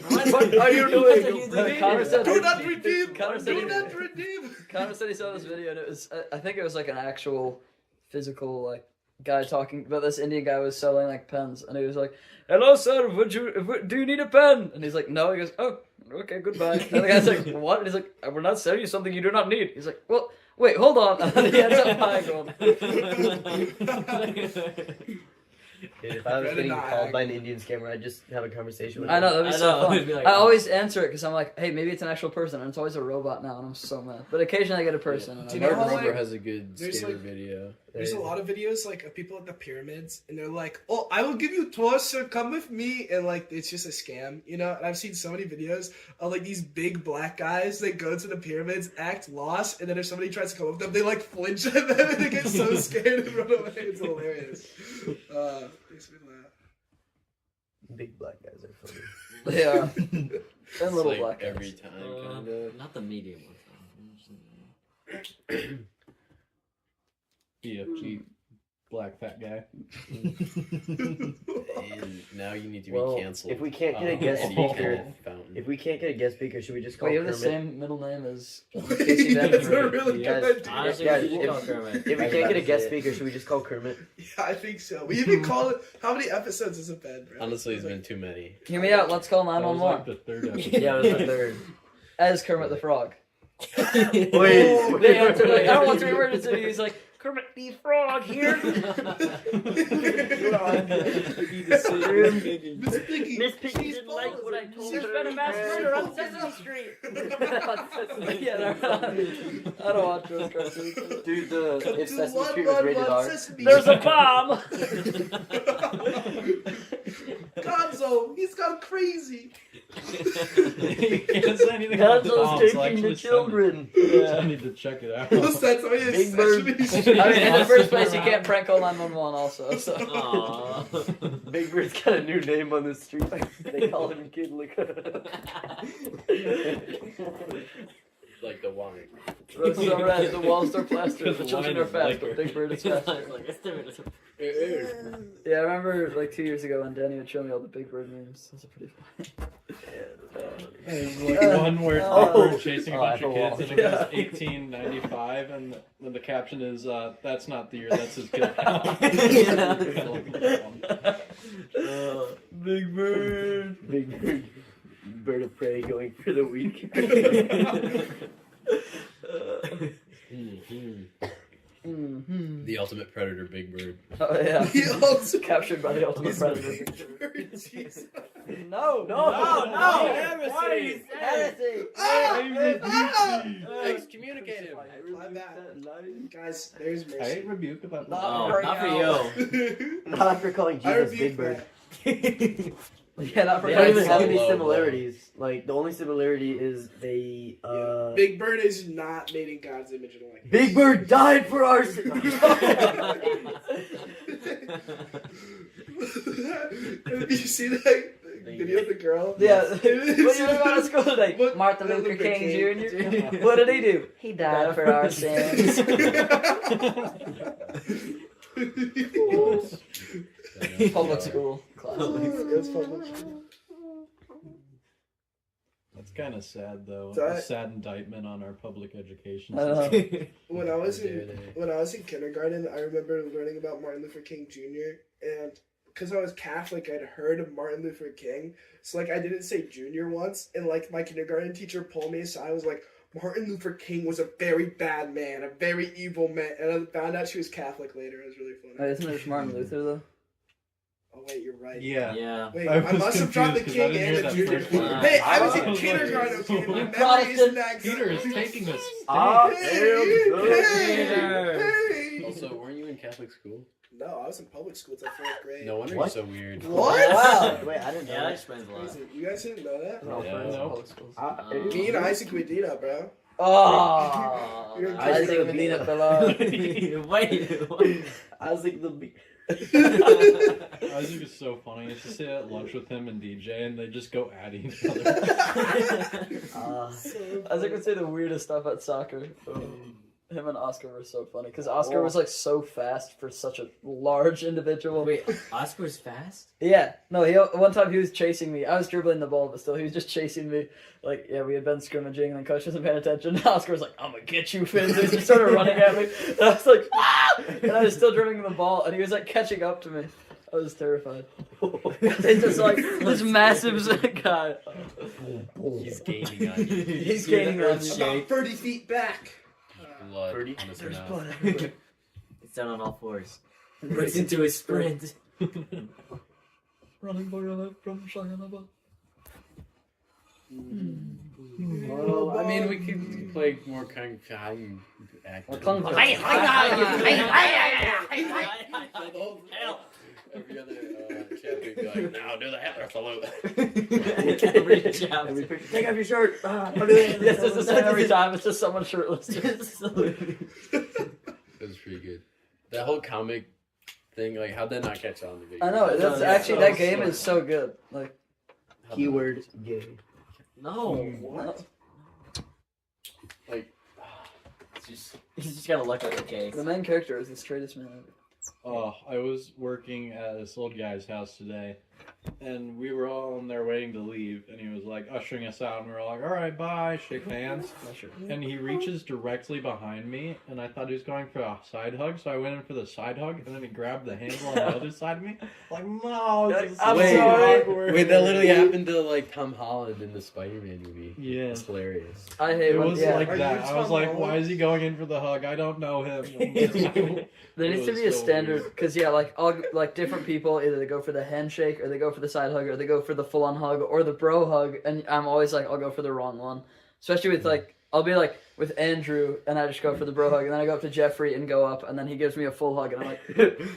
are you doing? Connor said, Do not redeem! Connor said, Do not redeem! Connor said he saw this video, and it was, I think it was like an actual physical, like, guy talking, but this Indian guy was selling, like, pens, and he was like, hello, sir, do you need a pen? And he's like, no. He goes, oh, okay, goodbye. And the guy's like, what? And he's like, we're not selling you something you do not need. He's like, well, wait, hold on. And then he ends up buying one. Dude, if I was getting called by an Indian scammer, I'd just have a conversation with I know, him. that'd be so fun. It'd be like, I always answer it because I'm like, hey, maybe it's an actual person, and it's always a robot now, and I'm so mad. But occasionally I get a person. And Do I'm you know like, how, Rover like, has a good there's, scammer like- video. There's a lot of videos like of people at the pyramids, and they're like, "Oh, I will give you tours, sir. Come with me." And like, it's just a scam, you know. And I've seen so many videos of like these big black guys that go to the pyramids, act lost, and then if somebody tries to come with them, they like flinch at them and they get so scared and run away. It's hilarious. Makes me laugh. Big black guys are funny. they are. It's And little like black guys. every time, kind of. not the medium ones. Be a cheap black fat guy. And now you need to be Well, canceled. if we can't get a guest Eddie speaker, Kenneth Fountain. if we can't get a guest speaker, should we just call Wait, you have the Kermit? same middle name as That's Casey a Ventura. really Guys, good idea. Honestly, Guys, we should call Kermit. If we can't get a guest speaker, should we just call Kermit? Yeah, I think so. We even call it. How many episodes has it been, bro? Honestly, it's been too many. Hear me out, let's call That was 911. like the third episode. Yeah, it was the third. As Kermit the Frog. Wait, They answer like, I don't want to emergency. He's like, Kermit the Frog here. Miss Piggy. Miss Piggy didn't like what I told her. There's been a mass murder on Sesame Street. Yeah, I don't watch those cartoons. Dude, if To Sesame Street was rated R. Sesame. There's a bomb. Gonzo, he's gone crazy. You can't say anything about Gonzo's Tom, so taking actually the send it. children. I need to check it out. What's that? Oh, yeah, Big Bird. Sesame Street. I mean, in the first place, you can't prank call 911 also, so. Aww. Big Bird's got a new name on the street. They call him Kid Liquor. Like the wine. Roses are red, the walls are plastered, the Because children wine are is fast, liquor. but Big Bird is faster. Yeah, I remember like 2 years ago when Danny would show me all the Big Bird memes. Those are pretty funny. There's like one where it's Oh. Big Bird chasing a bunch of kids, and it goes 1895, and the caption is, "That's not the year, that's his kill count." Big Bird. Big Bird. Bird of prey going for the week. Mm-hmm. The ultimate predator, Big Bird. Oh yeah. He also Captured by the ultimate predator. Jesus. No, Heresy! Excommunicate him. My bad. Guys, there's I mercy. rebuke about that. Oh, not for you. Not after calling I Jesus rebuke Big Bird. that. Yeah, not for They don't even so have any low, similarities. Like, the only similarity is they, Big Bird is not made in God's image and likeness. Big Bird died for our sin. Did you see that video of the girl? Yeah. What are you doing out of school today? What- Martin Luther King Jr. What did he do? He died for our sins. Public school class. That's public school. That's kind of sad, though. That- A sad indictment on our public education I know. system. When I was How dare in they. when I was in kindergarten, I remember learning about Martin Luther King Jr. and because I was Catholic, I'd heard of Martin Luther King. So, like, I didn't say junior once. And, like, my kindergarten teacher pulled me aside. I was like, Martin Luther King was a very bad man, a very evil man. And I found out she was Catholic later. It was really funny. Wait, isn't it Martin Luther, though? Oh, wait, you're right. Yeah. Yeah. Wait, I I was must have dropped the confused 'cause I King didn't and hear the that junior. first one. Hey, I was I in was kindergarten, like, okay? My you memory Protestant. isn't that Peter good. is taking us. Hey! Also, weren't you in Catholic school? No, I was in public school till 4th grade. No wonder What? you're so weird. What? Wow. Wait, I didn't know Yeah, that that. explains a lot. Crazy. You guys didn't know that? No, Yeah. friends. No. Me and Isaac Medina, bro. Oh, You're Isaac kidding. Medina below. Wait. I was like the. Isaac is so funny. I used to sit at lunch with him and DJ, and they just go at each other. Isaac would say the weirdest stuff at soccer. Him and Oscar were so funny because Oscar was like so fast for such a large individual. Wait, Oscar's fast? Yeah, no. One time he was chasing me. I was dribbling the ball, but still he was just chasing me. Like, yeah, we had been scrimmaging, and then coach wasn't paying attention. Oscar was like, "I'm gonna get you, Finn." So he just started running at me, and I was like, "Ah!" And I was still dribbling the ball, and he was like catching up to me. I was terrified. It's just like this massive guy. He's gaining on you. He's gaining on you. About 30 feet back. Blood 30? on his There's mouth. blood everywhere. It's down on all fours. Breaks into a sprint. Running for your life from Shayanaba. Well, I mean, we could play more Kung Fu acting. Every other chapter, you'd be like, now do the Hitler salute. Every chapter. Every picture. Take off your shirt. Yes, it's the same every time. It's just someone shirtless. It was pretty good. That whole comic thing, like, how'd that not catch on? I know. That's actually that game is so good. Like, Keyword gay. No. what? Like, You just gotta look at the case. The main character is the straightest man ever. Oh, I was working at this old guy's house today, and we were all in there waiting to leave, and he was like ushering us out, and we were like, all right, bye, shake hands. And he reaches directly behind me, and I thought he was going for a side hug, so I went in for the side hug, and then he grabbed the handle on the other side of me. Like, no, this is I'm so sorry. awkward. wait, that literally happened to, like, Tom Holland in the Spider-Man movie. Yeah. It's hilarious. I hate It when was yeah. like Are that. you I was Tom like, Holland? why is he going in for the hug? I don't know him. There needs to was be a so standard weird. because like different people either they go for the handshake or they go for the side hug or they go for the full on hug or the bro hug, and I'm always like I'll go for the wrong one, especially with like I'll be like with Andrew and I just go for the bro hug, and then I go up to Jeffrey and go up, and then he gives me a full hug, and I'm like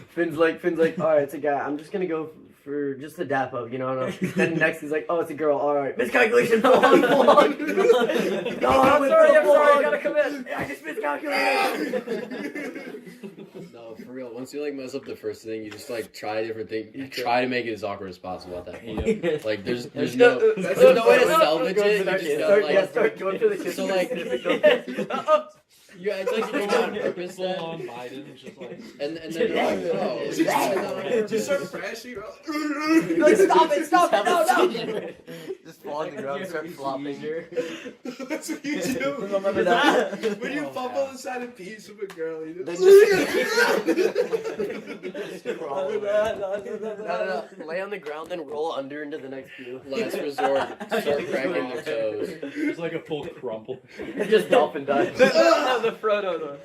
Finn's like, all right, it's a guy. I'm just gonna go for just a dap up, you know. Then next he's like, oh, it's a girl. All right, miscalculation. Full on. No, I'm sorry, I gotta commit. I just miscalculated. No, for real. Once you, like, mess up the first thing, you just, like, try a different thing. You try to make it as awkward as possible at that point. Like, there's no way to salvage it. You just gotta, Start going for the kiss. So, like, you act like you're doing it on purpose Full then. on Biden, just like. And then you're like, oh, it's just Just start crashing. Like, stop it, no. Just fall on the ground, That's start flopping. That's what you do. Remember that? When you fumble inside a piece with a girl, you Then just... No. Lay on the ground, then roll under into the next pew. last resort, start cracking their toes. It's like a full crumple. Just dolphin dive. The Frodo though.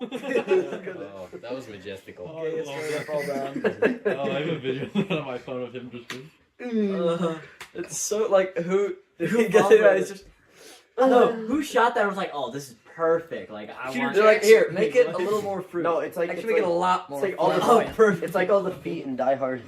Oh, that was majestical. Oh, I love that. Fall down. Oh, I have a video on my phone of him just. It's so like who followed it's just I don't know who shot that. And was like, oh, this is perfect. Like I want. they're like here make it a little more fruit. No, it's like actually make it a lot more. It's like all the Oh, perfect. It's like all the feet in Die Hard.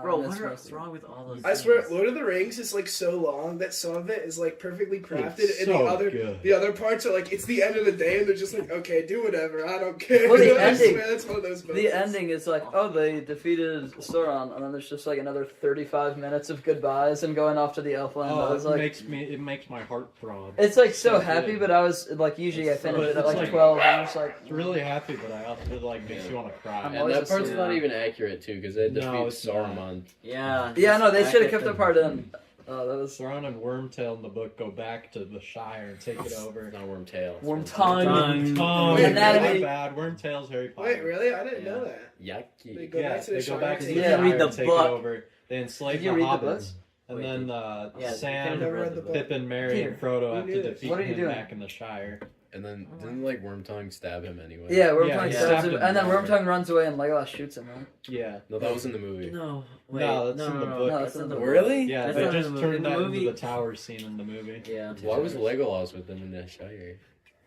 Bro, what's wrong with all those? I swear, things? Lord of the Rings is like so long that some of it is like perfectly crafted, It's and so the good. other parts are like it's the end of the day, and they're just like, okay, do whatever, I don't care. Well, the I ending- swear, that's one of those. The moments. ending is like, oh, they defeated Sauron, and then there's just like another 35 minutes of goodbyes and going off to the Elfland. I Oh, was it like, makes my heart throb. it's like so so happy, good. but I was like, usually I It's finish so- it at it's like like- 12, and I'm just like, It's really happy, but I also like makes you want to cry. I'm And always that part's asleep. not even accurate, too, because they defeat No, it's not. Sauron. Yeah. yeah, no, they just should have back kept at that part in. Oh, that was Thrawn and Wormtail in the book go back to the Shire and take it over. Not Wormtail. Wormtongue. Oh, Wait, Anatomy. my bad. Wormtail's Harry Potter. Wait, really? I didn't know that. They Yucky. go Yeah, back to the they go Shire. back to the Yeah. Shire Read the and take book. it over. They enslave Did you the read the hobbits. book? And Wait, then Yeah, Sam, never read the book. Pippin, Merry, Peter, and Frodo you have knew to this. defeat What are you him doing? back in the Shire. And then didn't like Wormtongue stab him anyway? Yeah, Wormtongue Yeah, stabs yeah. him, and then Wormtongue runs away and Legolas shoots him, right? Yeah. No, that was in the movie. No, wait, No, that's in the book. No, that's in the book. Really? Yeah, That's they not in just the turned in the that movie. into the tower scene in the movie. Yeah. Why was Legolas with them in the Shire?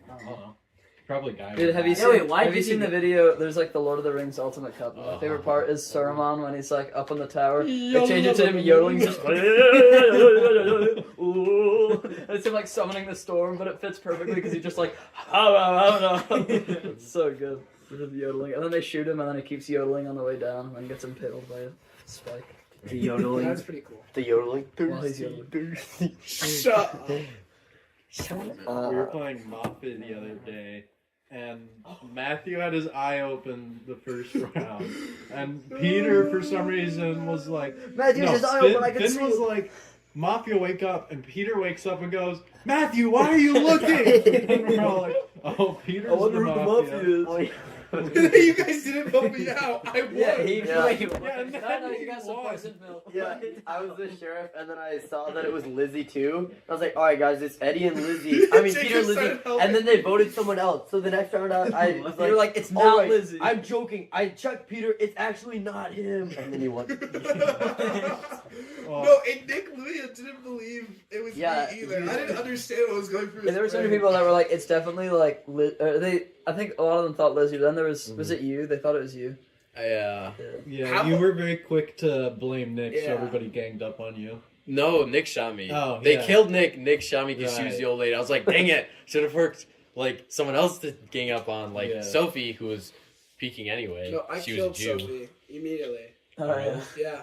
I don't know. Probably guy. Dude, have you Yeah, seen? wait, why have you did seen he- the video? There's like the Lord of the Rings Ultimate Cup. My favorite part is Saruman when he's like up on the tower. They change it to him yodeling, just ooh. And it's him like summoning the storm, but it fits perfectly because he's just like it's so good with him yodeling. And then they shoot him, and then he keeps yodeling on the way down, and then gets impaled by a spike The yodeling. That's pretty cool. The yodeling. while he's yodeling. Shut up. We were playing Mafia the other day, and Matthew had his eye open the first round, and Peter for some reason was like, Matthew, no, his eye Finn, open, I can Finn see was it. like, Mafia, wake up, and Peter wakes up and goes, Matthew, why are you looking? And we're all like, oh, Peter's the Mafia. You guys didn't vote me out. I won. Yeah, he. Yeah. Wait, Yeah, and no, then you he got some won. poison milk. Yeah, I was the sheriff, and then I saw that it was Lizzie too. I was like, all right, guys, it's Eddie and Lizzie. I mean, Jacob Peter, Lizzie, started helping. and then they voted someone else. So the next round, I was You're like, it's all not right, Lizzie. I'm joking. I checked Peter. It's actually not him. And then he won. Oh. No, and Nick Luia didn't believe it was Yeah, me either. he- I didn't understand what was going through his And there were so many brain. people that were like, it's definitely like I think a lot of them thought Lizzie, but then there was it you? They thought it was you. Yeah. Yeah, How- you were very quick to blame Nick, so Yeah. everybody ganged up on you. No, Nick shot me. Oh, they yeah. killed Nick. Nick shot me because she was Right. the old lady. I was like, dang it. Should have worked like someone else to gang up on, like Yeah. Sophie, who was peeking anyway. No, I she was killed a Jew. Sophie immediately. Oh yeah. Yeah.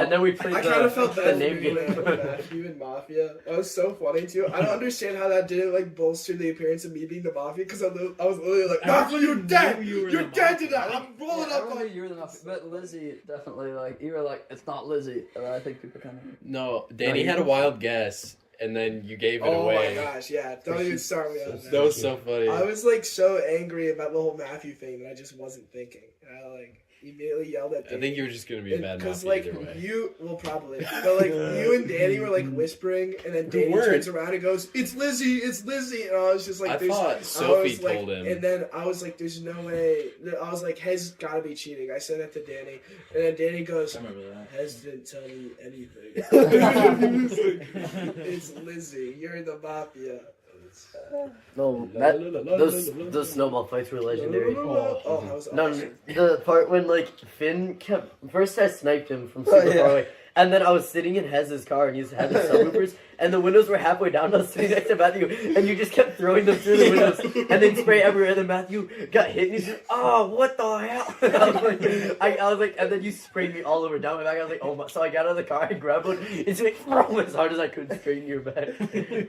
And then we played I kind of the, felt the bad name for game. Matthew and Mafia. That was so funny too. I don't understand how that didn't like bolster the appearance of me being the Mafia because I was literally like, Matthew, you're dead. you were You're the dead Mafia. tonight. I'm rolling I up remember on. you were the mafia, but Lizzie definitely like you were like it's not Lizzie. And I think people kind of No, Danny you had a were- wild guess, and then you gave it Oh away. my gosh, yeah. Don't even start me on That that. was so funny. I was like so angry about the whole Matthew thing that I just wasn't thinking. And I like immediately yelled at Danny. I think you were just gonna be a bad Because mafia like either way. you, well probably, but like you and Danny were like whispering, and then Danny weren't. turns around and goes, "It's Lizzie, it's Lizzie," and I was just like, I "There's." thought I Sophie was, like, told him. and then I was like, "There's no way." I was like, "Hez gotta be cheating." I said that to Danny, and then Danny goes, I remember that. "Hez didn't tell me anything." He was like, it's Lizzie. You're the mafia. No, those snowball fights were legendary. Oh, that was No, awesome. the part when like Finn kept first I sniped him from Oh, super yeah. far away, and then I was sitting in Hez's car and he had the subwoofers, and the windows were halfway down. And I was sitting next to Matthew, and you just kept throwing them through the windows, and then spray everywhere. And then Matthew got hit, and he's like, "Oh, what the hell?" I was like, and then you sprayed me all over down my back. I was like, "Oh my!" So I got out of the car and grabbed one. It's like throw as hard as I could straight in your back.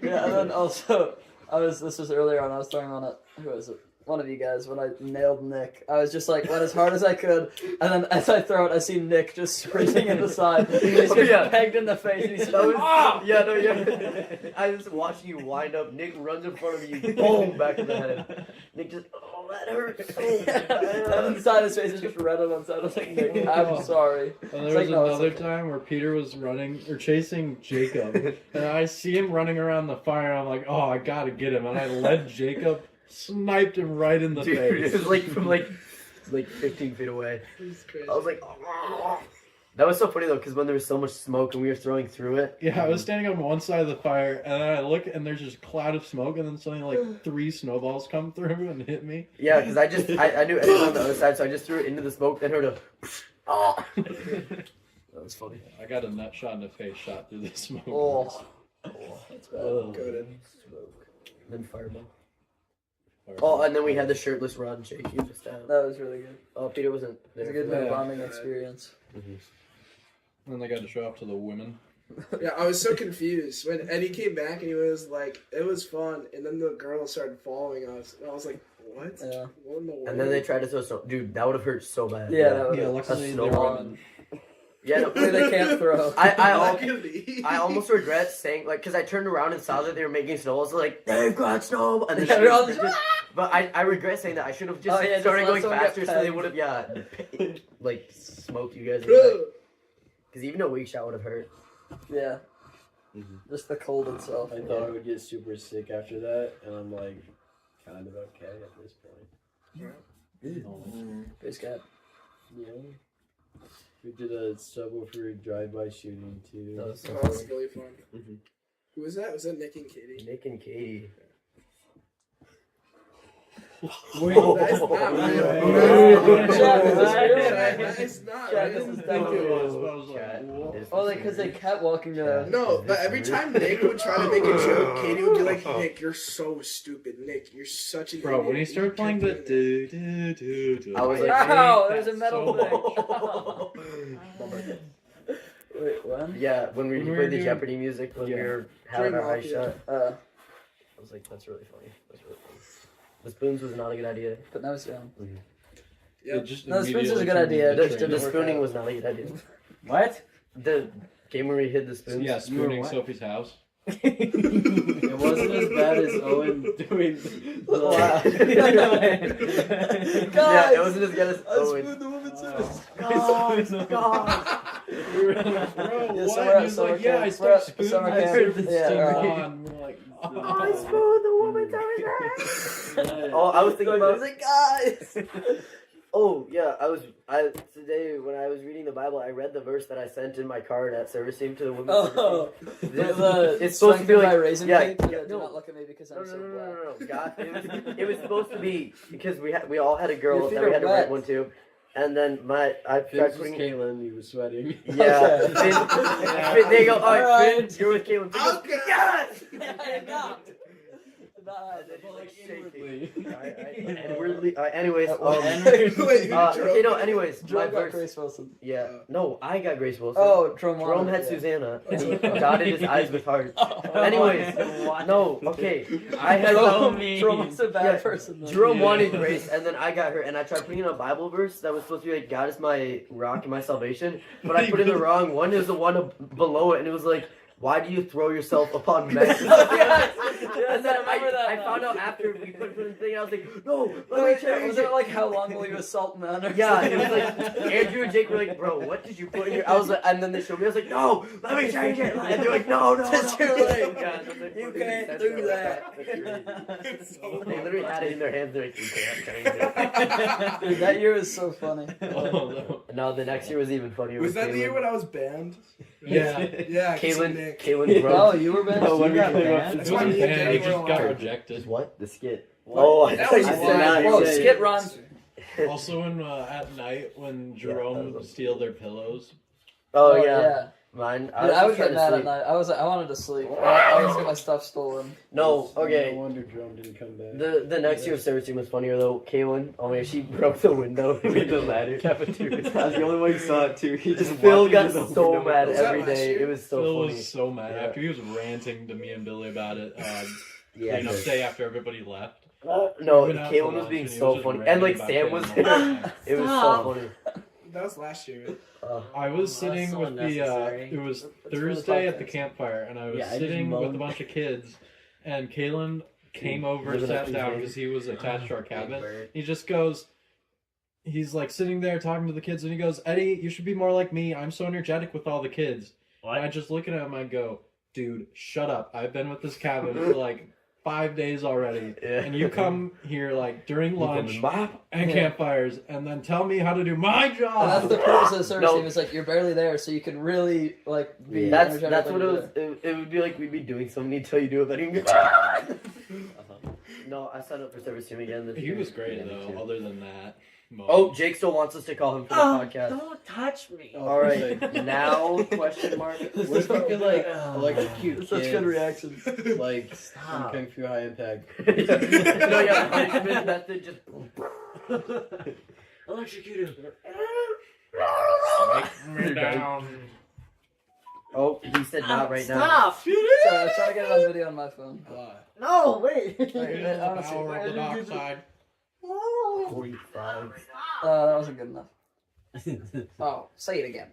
Yeah, and then also this was earlier on, I was throwing on it. Who was it? One of you guys, when I nailed Nick, I was just like, went as hard as I could, and then as I throw it, I see Nick just sprinting in the side. He just gets Yeah. pegged in the face, and he's That was, ah! yeah, no, yeah. I was watching you wind up. Nick runs in front of you, boom, back in the head. Nick just, oh, that hurts so And bad. inside his face is just red on one side. I was like, Nick, I'm sorry. And It's there was like, no, it's another okay. time where Peter was running or chasing Jacob, and I see him running around the fire. And I'm like, oh, I gotta get him, and I led Jacob, sniped him right in the Dude, face. it was like from like 15 feet away. It's crazy. I was like, oh. That was so funny though, because when there was so much smoke and we were throwing through it. Yeah, I was standing on one side of the fire, and then I look, and there's just a cloud of smoke, and then suddenly like 3 snowballs come through and hit me. Yeah, because I knew Eddie was on the other side, so I just threw it into the smoke, then heard a, oh. That was funny. I got a nut shot in the face, shot through the smoke. Oh. That's bad. Ugh. Good. Then fireball. Oh, and then we had the shirtless run, Jake. You just That was really good. Oh, Peter wasn't It there. was a good for that. no bonding experience. And then they got to show off to the women. Yeah, I was so confused when Eddie came back and he was like, "It was fun," and then the girl started following us, and I was like, "What? Yeah. What in the world?" And then they tried to throw snow. Dude, that would have hurt so bad. Yeah, that would Yeah, have luckily they snowball. were Yeah, no, They can't throw. I almost regret saying, like, because I turned around and saw that they were making snowballs, so like, they've got snowballs! And then Yeah, she they're all was just- but I regret saying that. I should have just Oh, yeah, just started let going someone get faster so they pegged. would have, like, smoked you guys. Because even a weak shot would have hurt. Yeah. Just the cold itself. I thought I would get super sick after that, and I'm like, kind of okay at this point. Face cap. Yeah. We did a subwoofer drive-by shooting too. That was so Oh, that's funny. really fun. Who was that? Was that Nick and Katie? Nick and Katie. Wait, that's not real. That is not Chad, real. this is dumb. Oh, because they kept walking to. No, but every time Nick would try to make a joke, Katie would be like, Nick, you're so stupid. Nick, you're such an Bro, idiot. when he started playing the do, I was like, Ow! hey, There's a that's metal so- thing. Wait, when? yeah, when we When we played were the doing- Jeopardy music when we were having During our high Mafia. shot. I was like, that's really funny. That's really funny. The spoons was not a good idea. But now it's young. Yep. It just No, the spoons is a immediately good turned idea. into It just The didn't training. work spooning out. was not a good idea. What? The game where we hid the spoons. Yeah, spooning Sophie's house. It wasn't as bad as Owen doing Wow. Yeah, it wasn't as good as I Owen. spooned the woman's face. God. Bro, Yeah, what? so we're at He was summer like, yeah, I camp. stuck We're at spoons summer in camp. the Yeah, on. We're like, I spooned the woman's face. Oh, I was thinking about. I was like, guys. Oh yeah, I today when I was reading the Bible, I read the verse that I sent in my card at service team to the women's Oh, service team. it's supposed to be like raisin yeah, cake. yeah, Do no. not look at me because I'm so black. No. God, it was supposed to be because we all had a girl Your feet that we are had to wet. write one to, and then I Finn tried was putting Caitlin, he was sweating. yeah. Okay. Finn, there you go. All right, Alright. Finn, you're with Caitlin. Finn goes, Okay. yes. And we're anyways. Wait, Okay, no. Anyways, my Jerome got verse. Grace Wilson. Yeah. No, I got Grace Wilson. Oh, Jerome. Jerome had Susanna, and he dotted his eyes with hearts. Anyways, no, okay. I had Jerome was a bad Yeah, person. Though. Jerome wanted Grace, and then I got her, and I tried putting in a Bible verse that was supposed to be like, God is my rock and my salvation, but I put in the wrong one. It was the one below it, and it was like, why do you throw yourself upon men? Yes, And then I remember that I now. found out after we put it in the thing, I was like, no, let me Wait, change was it. it like how long will you assault men? Or Yeah, something? it was like Andrew and Jake were like, bro, what did you put in here? I was like, and then they showed me. I was like, no, let me change it. And they're like, no, It's too late. Yeah, and then they You put it in can't the do center. that. That's crazy. They literally had it in their hands. They're like, you can't change it. Dude, that year was so funny. No, the next year was even funnier. Was with that the year Caitlin. when I was banned? Yeah. Yeah, Caitlin Oh, broke. you were banned. Oh, when got we got It That's why wasn't me and banned, he Danny were just got on. rejected. What? The skit. Oh, I That thought was you a said lie. that. Whoa, Yeah, skit run. Also, when at night when Jerome would steal their pillows. Oh, yeah. Mine. Dude, I would was trying get to mad at sleep. night. I wanted to sleep. I was get my stuff stolen. No, okay. No wonder Jerome didn't come back. The next year of service team was funnier though. Kaylin, oh man, she broke the window with the ladder. Cafeteria. I was the only one who saw it too. He just Phil walked got into the so window. mad Was that every last day. year? It was so Phil funny. was so mad Yeah. after he was ranting to me and Billy about it. Yeah, Clean up day after everybody left. no, We went out Kaylin to was lunch being and he so was just funny, ranting and like about Sam was getting there. on. It was so funny. That was last year. I was sitting so with the. unnecessary. It was for the Thursday at the podcast. campfire, and I was Yeah, I just sitting with a moaned. bunch of kids, and Kalen came over, Living up sat his down name. because he was attached to our cabin. bird. He just goes. He's like sitting there talking to the kids, and he goes, "Eddie, you should be more like me. I'm so energetic with all the kids." And I just look at him and go, "Dude, shut up. I've been with this cabin for like 5 days already, Yeah. and you come here like during lunch and Yeah. campfires, and then tell me how to do my And that's job." the purpose of the service No. team. Is like you're barely there, so you can really like be. That's energetic what when it you're was. there. It would be like we'd be doing something until you do it, but you go. No, I signed up for service team again. This He year. was great though. Other than that, Oh, Jake still wants us to call him for the podcast. Don't touch me. All right, now question mark. What if you could like electrocute Such kids? good reactions. Like in Stop. Kung Fu High Impact. No, yeah, punishment method just. Electrocute him. me down. Oh, he said not right now. Stop. Sorry, I was trying to get it on video on my phone. No, wait. Wait, honestly, Power of the dark side. 45. that wasn't good enough. Oh, say it again.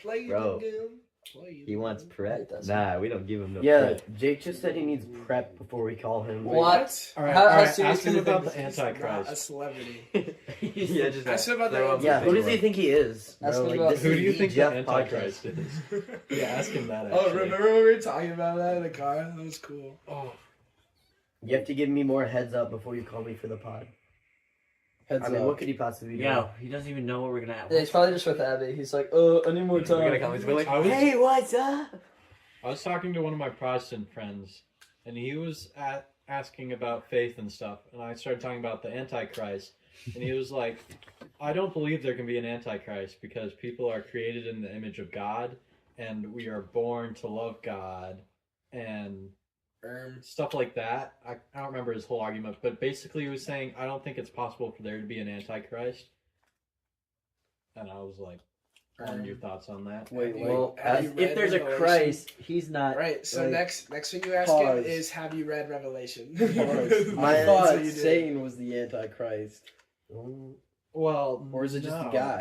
Play Bro. the game. Play He the wants game. prep. That's- Nah, we don't give him no Yeah, prep. Jake just said he needs prep before we call him. What? All right, How- all how right. serious Ask do him you about think the He's not a Antichrist. celebrity. Yeah, just Ask him about throw the Yeah, who does he think he is? Ask Bro, him like, about- this Who is do you the think the Jeff Antichrist podcast. is? Yeah, ask him that. Oh, Actually. remember when we were talking about that in the car? That was cool. Oh, You have to give me more heads up before you call me for the pod. Heads I mean, up. what could he possibly do? Yo, he doesn't even know what we're gonna have. Yeah, he's probably just with Abby. He's like, I need more We're gonna time. call him Willie. I was- Hey, what's up? I was talking to one of my Protestant friends, and he was asking about faith and stuff, and I started talking about the Antichrist, and he was like, I don't believe there can be an Antichrist because people are created in the image of God, and we are born to love God, and stuff like that. I don't remember his whole argument, but basically he was saying, I don't think it's possible for there to be an Antichrist. And I was like, what are your thoughts on that? Wait, Well, Have you If read there's a Revelation? Christ, he's not. Right, so like- next thing you ask him Pause. is, have you read Revelation? My That's thought what you do. Satan was the Antichrist. Well, Or is it just a no, guy?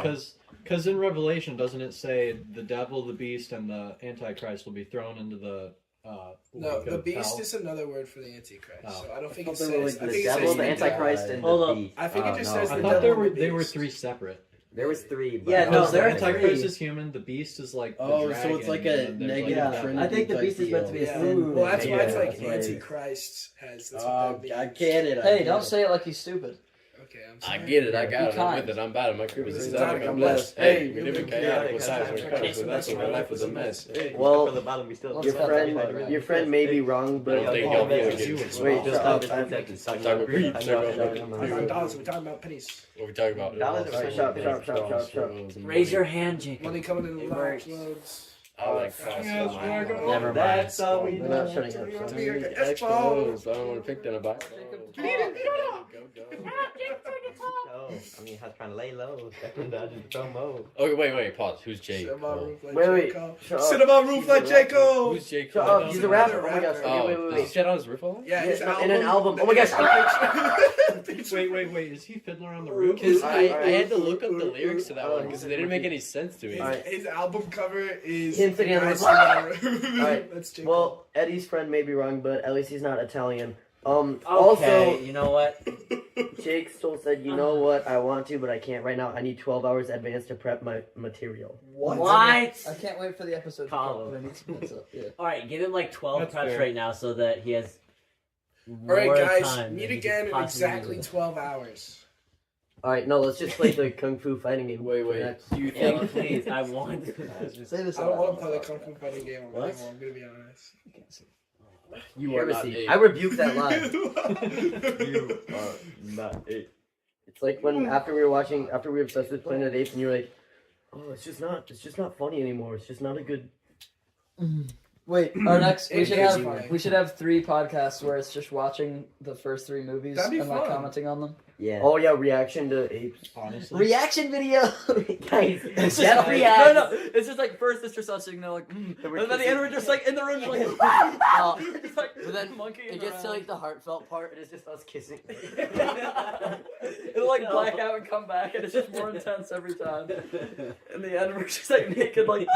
Because in Revelation, doesn't it say the devil, the beast, and the Antichrist will be thrown into the No, lake the of beast hell? is another word for the Antichrist. Oh. So I don't think it thought they were says. like I The think it devil, says the the Antichrist, and Hold the up. beast. I think it just says I the thought devil there and were the they were beast. 3 separate. There was 3. But Yeah, no, the there are Antichrist 3. is human. The beast is like the Oh, so dragon, it's like a and then there's negative Yeah, the devil. I think the beast is meant to be a Yeah. sin. Well, that's why it's Yeah, like that's right. Antichrist has. That's what Oh, that means. I get it. Hey, don't say it like he's stupid. Okay, I'm I sorry. get it, I Be got it, I'm kind. with it, I'm bad at my crib is Be ecstatic, kind. I'm blessed. Hey, Hey, we live in chaotic with sides and colors, but that's when my life was a mess. Hey. Well, from the bottom, we still. Let's Your not friend, talk about your that. friend may be wrong, I but don't think Oh, he'll be able to man. get wait, it. shut Just up. talk about Talk about I beef, know, talk about I know. We're talking about dollars. We're talking about pennies. What we talking about? Dollars Alright, shut. Raise your hand, Jacob. Money coming in It large works. loads. I like cross. Never mind. That's all we We're know. not shutting up. We're So. being an Expos. expo. I don't want to pick that about. Oh, I mean, I was trying to lay low. Dodging the promo. Okay, wait, pause. Who's Jake? Sit on my roof like Wait, Jacob. shut Sit up. on my roof like Jacob. Who's Jake? Shut up, he's a rapper. Oh my gosh. Oh, Wait. does he shit on his roof all? Yeah, his In an album. Oh my gosh. Wait, is he Fiddler on the Roof? Because I Alright. had to look up the lyrics to that one because they didn't make any sense to me. Alright. His album cover is Him sitting on the guy roof. sitting on the roof. Alright, That's Jacob. Well, Eddie's friend may be wrong, but at least he's not Italian. Okay, Also, you know what? Jake still said, you know what, I want to, but I can't right now. I need 12 hours advance to prep my material. What? I can't wait for the episode to Call come, him. but I need some heads up. Yeah. All right, give him like 12 That's preps fair. right now so that he has All more right, guys, time. meet than he could again in possibly exactly do. 12 hours. Alright, no, let's just play the Kung Fu fighting game. Wait. Next. Do you Yeah, think? please, I want. Say this. I don't want out to play the loud. Kung Fu fighting game What? anymore, I'm going to be honest. You are not Heresy. a. I rebuke that live. You are not it. It's like when after we were obsessed with Planet of the Apes, and you're like, oh, it's just not funny anymore. It's just not a good. Wait, our next It is funny. we should have 3 podcasts where it's just watching the first 3 movies That'd be and like fun. commenting on them. Yeah. Oh yeah, reaction to apes. Honestly, Reaction video. Guys, It's Jeff just, reacts. no, it's just like first it's just us sitting there like, and then at the end we're just like in the room just like, just like But then monkeying it gets to around. like the heartfelt part, and it's just us kissing. It'll like black out and come back, and it's just more intense every time. In the end, we're just like naked, like.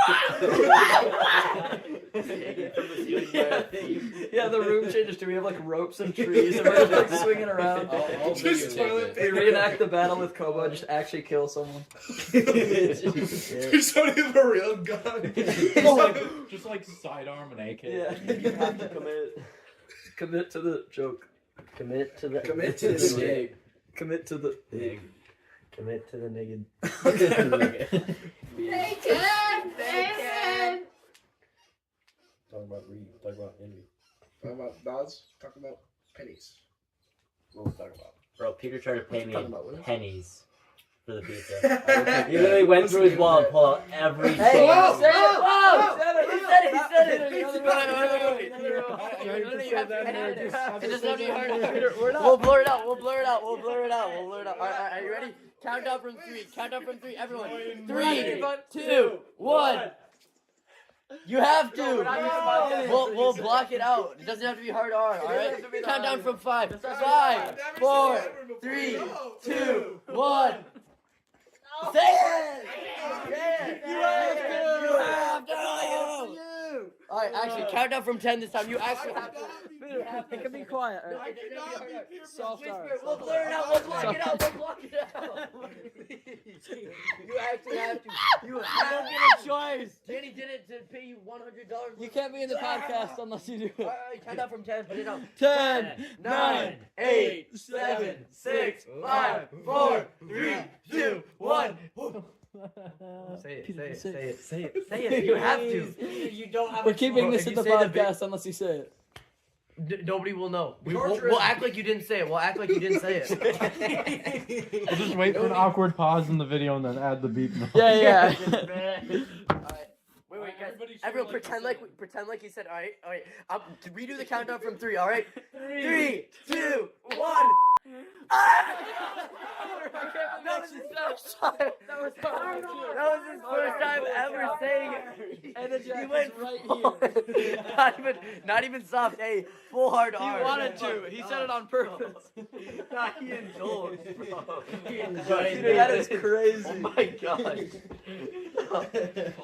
Yeah, the room changes too. We have like ropes and trees, and we're just like swinging around. I'll Just videotape toilet it. We reenact the battle with Kobo, just actually kill someone. There's somebody with a real gun. just like sidearm and AK. Yeah, You have to commit. commit to the joke. Commit to the. Commit to the Dig. Commit to the. Commit to the naked. Talk about Reed. Talk about Envy. Talk about dogs, talk about pennies. What we talk about? Bro, Peter tried to pay me Talking about what? pennies for the pizza. He literally went through his wallet and pulled out every Hey, single- whoa, he said it! Whoa! He said it! He said it! He said it! He It doesn't have to be hard. We're not. We'll blur it out. Alright, are you ready? Count down from 3. Everyone. 3, 2, 1. You have to. We'll block it out. It doesn't have to be hard R. All right. Count down from 5. 5, 4, 3, 2, 1. Say it. actually count down from 10 this time. You actually have to. It can be quiet. I cannot be peer Soft pressure. start. We'll blur it out. We'll block it out. We'll block it out. You actually have to. You don't get a choice. Danny did it to pay you $100. You can't be in the podcast unless you do it. Alright, count down from 10. Put it up. 10, 9, 8, 7, 6, 5, 4, 3, 2, 1. Say it. You have to. You don't have We're keeping this if in you the say the big- podcast unless you say it. Nobody will know. We'll act like you didn't say it. We'll act like you didn't say it. We'll just wait for an awkward pause in the video and then add the beep noise. Yeah. Wait, guys. Everyone, pretend like you said. All right. Redo the countdown from 3. All right. 3, 2, 1. That was his first time. That was his first time ever saying it. And then He Jack went was right full- not even soft. Hey, full hard R. He wanted to. He said it on purpose. Nah, he indulged, bro. He Dude, that is crazy. Oh my god.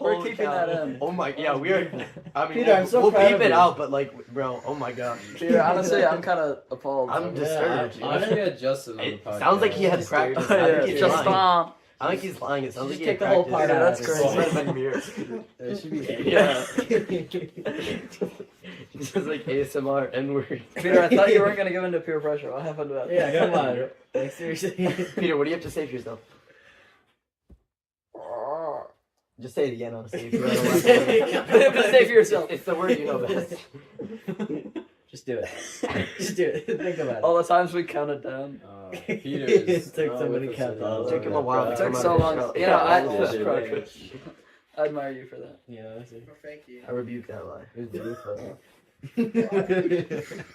We're keeping that in. Oh my, yeah, we are. I mean, Peter, I'm so we'll proud beep of it you. out, but like, bro, oh my god. Peter, honestly, I'm kind of appalled. I'm disturbed. Honestly, had Justin on the It podcast. sounds like he had practice. I think he's Just lying. stop. I think he's lying. It sounds like he had take the whole practice. part out That's of crazy. It should be. Yeah. Just like ASMR N-word. Peter, I thought you weren't going to give in to peer pressure. What happened to that? Yeah, come on. Like, seriously. Peter, what do you have to say for yourself? Just say it again, honestly. If you don't know what Just say for yourself. it's the word you know best. Just do it. Just do it. Think about it. All the times we counted down. Peter It is. took so many countdowns. It took him a while to It come took out so of long. his shell. You know, I Yeah, just yeah. I admire you for that. Yeah, that's it. Oh, thank you. I rebuke that lie. It was beautiful.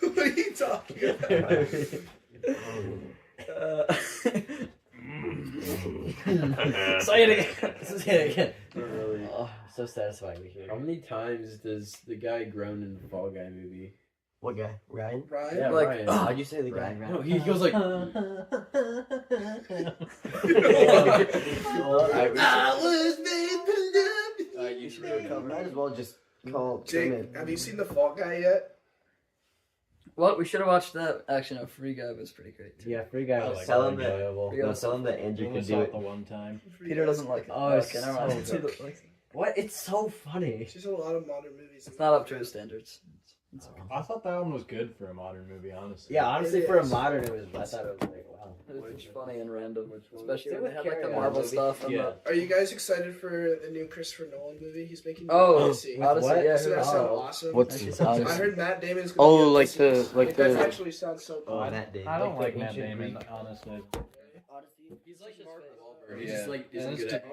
What are you talking about? Say it again. Say it again. Really. Oh, so satisfying to hear. How many times does the guy groan in the Fall Guy movie? What guy? Ryan? Right? Yeah, Like, Ryan. How'd you say the guy? No, he goes like. Alright, You should do a cover. might as well just call Jake, Tim have you seen The Fall Guy yet? What? We should have watched that. Actually, no, Free Guy was pretty great too. Yeah, Free Guy I was like so that. enjoyable. Yeah. No, tell him that Andrew Only could saw do it it. the one time. Peter doesn't like it. Oh, it's okay, never mind. so It's What? It's so funny. It's just a lot of modern movies. not up to his standards. It's okay. I thought that one was good for a modern movie, honestly. Yeah, honestly, It for a is. modern, it was. I thought it was like, wow. It was just funny and random, especially Same when they with had like the Carrie Marvel movie. stuff. And Yeah. Are you guys excited for the new Christopher Nolan movie he's making? Oh, Odyssey. Odyssey, what? yeah. Doesn't that sound Oh. awesome? What's Actually, I sounds- heard Matt Damon is going Oh, to be like the- like that the- actually sounds so cool. Oh, that day. I don't like the Matt ancient Damon, Greek. honestly. He's like Mark Wahlberg. He's just like isn't good at.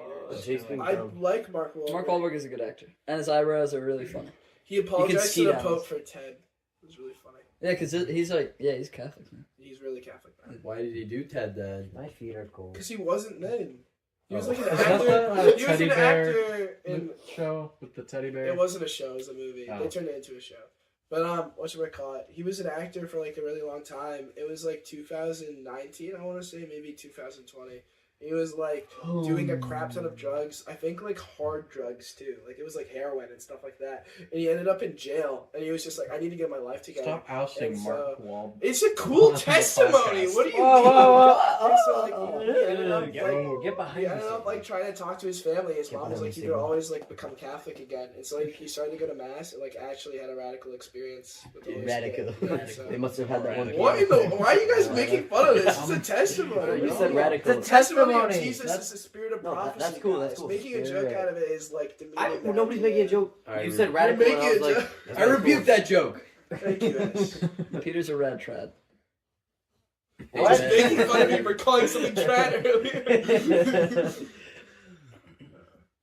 Jason I Bourne. like Mark Wahlberg. Mark Wahlberg is a good actor, and his eyebrows are really funny. He apologized see to the that. Pope for Ted. It was really funny. Yeah, because he's like, yeah, he's Catholic. Man. He's really Catholic now. Why did he do Ted then? My feet are cold. Because he wasn't then. He was like an Is that actor. the, He was teddy an bear actor in. show with the teddy bear? It wasn't a show. It was a movie. Oh. They turned it into a show. But whatchamacallit? He was an actor for like a really long time. It was like 2019, I want to say, maybe 2020. He was like doing a crap ton of drugs. I think like hard drugs too. Like it was like heroin and stuff like that. And he ended up in jail. And he was just like, I need to get my life together. Stop ousting And Mark so- Wahlberg. It's a cool On the testimony. podcast. What do you Whoa, mean? whoa, And so, like, he ended up, Get- like, get behind he ended yourself. up like trying to talk to his family. His Get mom was behind like, you yourself. could always like become Catholic again. And so like he started to go to mass and like actually had a radical experience. With the Holy Radical. Spirit. And so- They must have had that one. What in the? Why are you guys making fun of this? It's a testimony. You said bro. radical. It's a testimony of Testimony. Jesus is the spirit of No, prophecy. that's cool, that's guys. cool. Making a joke out of it is like demeaning. Nobody's making a joke. Alright, You we're- said radical, You're and I was making a like, joke. I rebuke that joke. Thank you, Ash. Peter's a rad trad. I was making fun of you for calling something trad earlier.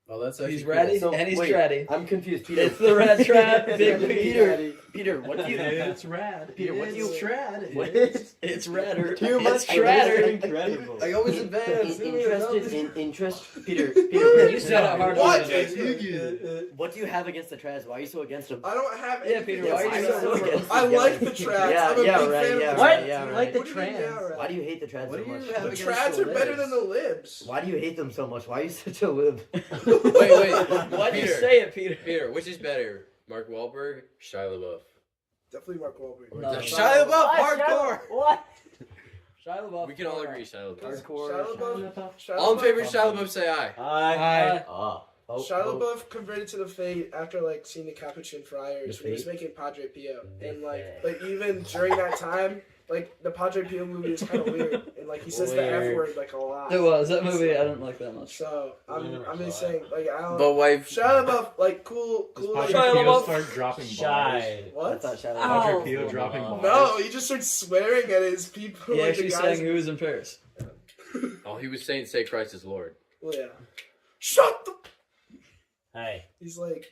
Oh, that's actually He's ratty So, and he's wait. traddy. I'm confused, Peter. It's the rad trad. Big Peter, what do you? It's rad. Peter, what do you? Trad. What is? It's radder. Too much It's shredder. incredible. I always advance. Interested in interest, Peter. You said it hard. What? What do you have against the trash? Why are you so against them? I don't have Yeah, anything Peter, why are you against so them. against I them? like the trads. Yeah, I'm a yeah, big right, fan yeah, of right, the trads. yeah, You right. like the What do you mean, trans? yeah, right? Why do you hate the trash What so do you much? have The against trads the are better than libs? the libs. Why do you hate them so much? Why are you such a lib? Wait. Why do you Peter. say it, Peter? Peter, which is better? Mark Wahlberg, Shia LaBeouf. Definitely Mark Wahlberg. No. Shia LaBeouf, hardcore. What? Shia LaBeouf. We can all agree Shia LaBeouf. Shia All in favor of LaBeouf- Shia LaBeouf, say aye. Hi. Shia LaBeouf converted to the faith after like seeing the Capuchin Friars when he was making Padre Pio, and like even during that time, like the Padre Pio movie is kind of weird, and like he says the F word like a lot. It was that movie. I didn't like that much. So I'm just saying, like I don't. The wife. Shia LaBeouf, like cool. Does Like, Padre Shia Pio LaBeouf. start dropping bars? Shy. What? That's not shy. Padre Pio dropping bars? No, he just starts swearing at his people. He like actually the sang guys. "Who Is in Paris." Oh, he was saying, "Say Christ is Lord." Well, yeah. Shut the. Hey. He's like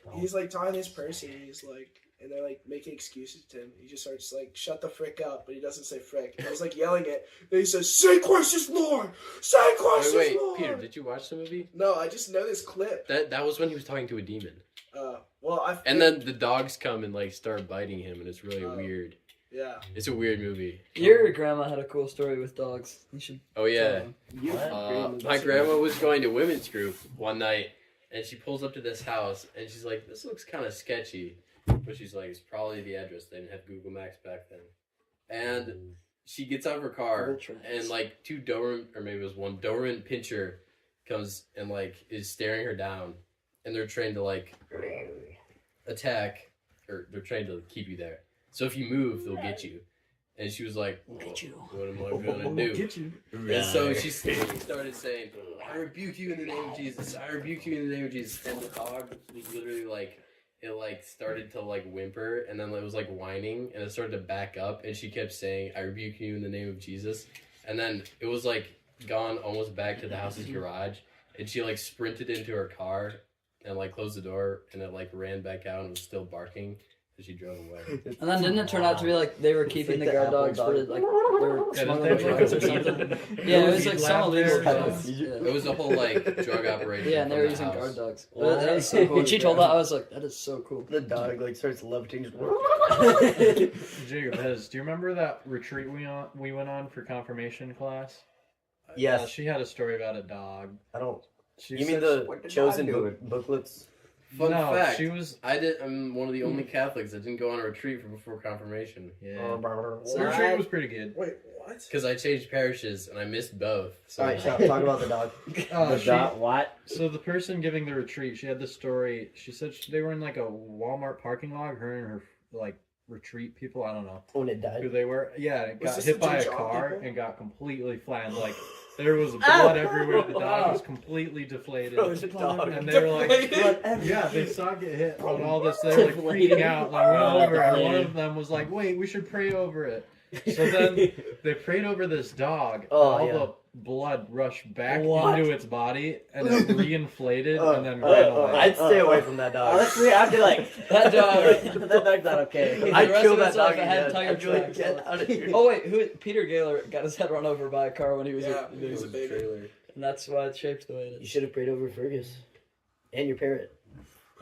tying his person. And he's like, and they're like making excuses to him. He just starts like, shut the frick up, but he doesn't say frick. And he's like yelling it. Then he says, "Say Christ is Lord! Say Christ Wait, is Lord!" Peter, did you watch the movie? No, I just know this clip. That was when he was talking to a demon. Well, I. And then the dogs come and like start biting him, and it's really weird. Yeah. It's a weird movie. Your grandma had a cool story with dogs. You should. Oh yeah. What? My grandma was going to women's group one night, and she pulls up to this house, and she's like, "This looks kind of sketchy," but she's like, "It's probably the address. They didn't have Google Maps back then." And she gets out of her car, and like two Doberman, or maybe it was one Doberman Pinscher, comes and like is staring her down, and they're trained to like attack, or they're trained to keep you there. So if you move, they'll get you. And she was like, "What am I gonna do?" Get you. And so she started saying, "I rebuke you in the name of Jesus. I rebuke you in the name of Jesus." And the dog was literally like, it like started to like whimper, and then it was like whining, and it started to back up, and she kept saying, "I rebuke you in the name of Jesus." And then it was like gone almost back to the house's garage, and she like sprinted into her car and like closed the door, and it like ran back out and was still barking. And she drove away. And then didn't it turn out to be like they were keeping the guard dogs for like they were Yeah, smuggling didn't they drugs or have, like, something? Yeah, it was like some illegal drugs. It Yeah. was a whole like drug operation. Yeah, and they from were the using house. guard dogs. That was so cool. When she told that, I was like, that is so cool. The dog like starts levitating. Jacob, do you remember that retreat we went on for confirmation class? Yes. She had a story about a dog. I don't. She You mean said the chosen booklets? Fun No, fact: she was. I'm one of the only Catholics that didn't go on a retreat for before confirmation. Yeah. All The retreat was pretty good. Wait, what? Because I changed parishes and I missed both. So right, talk about the dog. What? So the person giving the retreat, she had this story. She said they were in like a Walmart parking lot. Her and her like retreat people. I don't know When it died. who they were. Yeah, and it Was got this hit the by a John car people? and got completely flattened. Like there was blood everywhere. The dog was completely deflated. And they were like, yeah, they saw it get hit on all this. They were like freaking out. Like went over, and one of them was like, "Wait, we should pray over it." So then they prayed over this dog. All the blood rushed back into its body, and it reinflated, and then ran away. I'd stay away from that dog. Honestly, I'd be like, That dog. that dog's not okay. The I'd rest kill of that his life, dog I had again. tire I'd be like, tracks. get out of here. Oh wait, Peter Gaylor got his head run over by a car when he was Yeah, a, he was a baby. and that's why it's shaped the way it You is. should have prayed over Fergus and your parrot.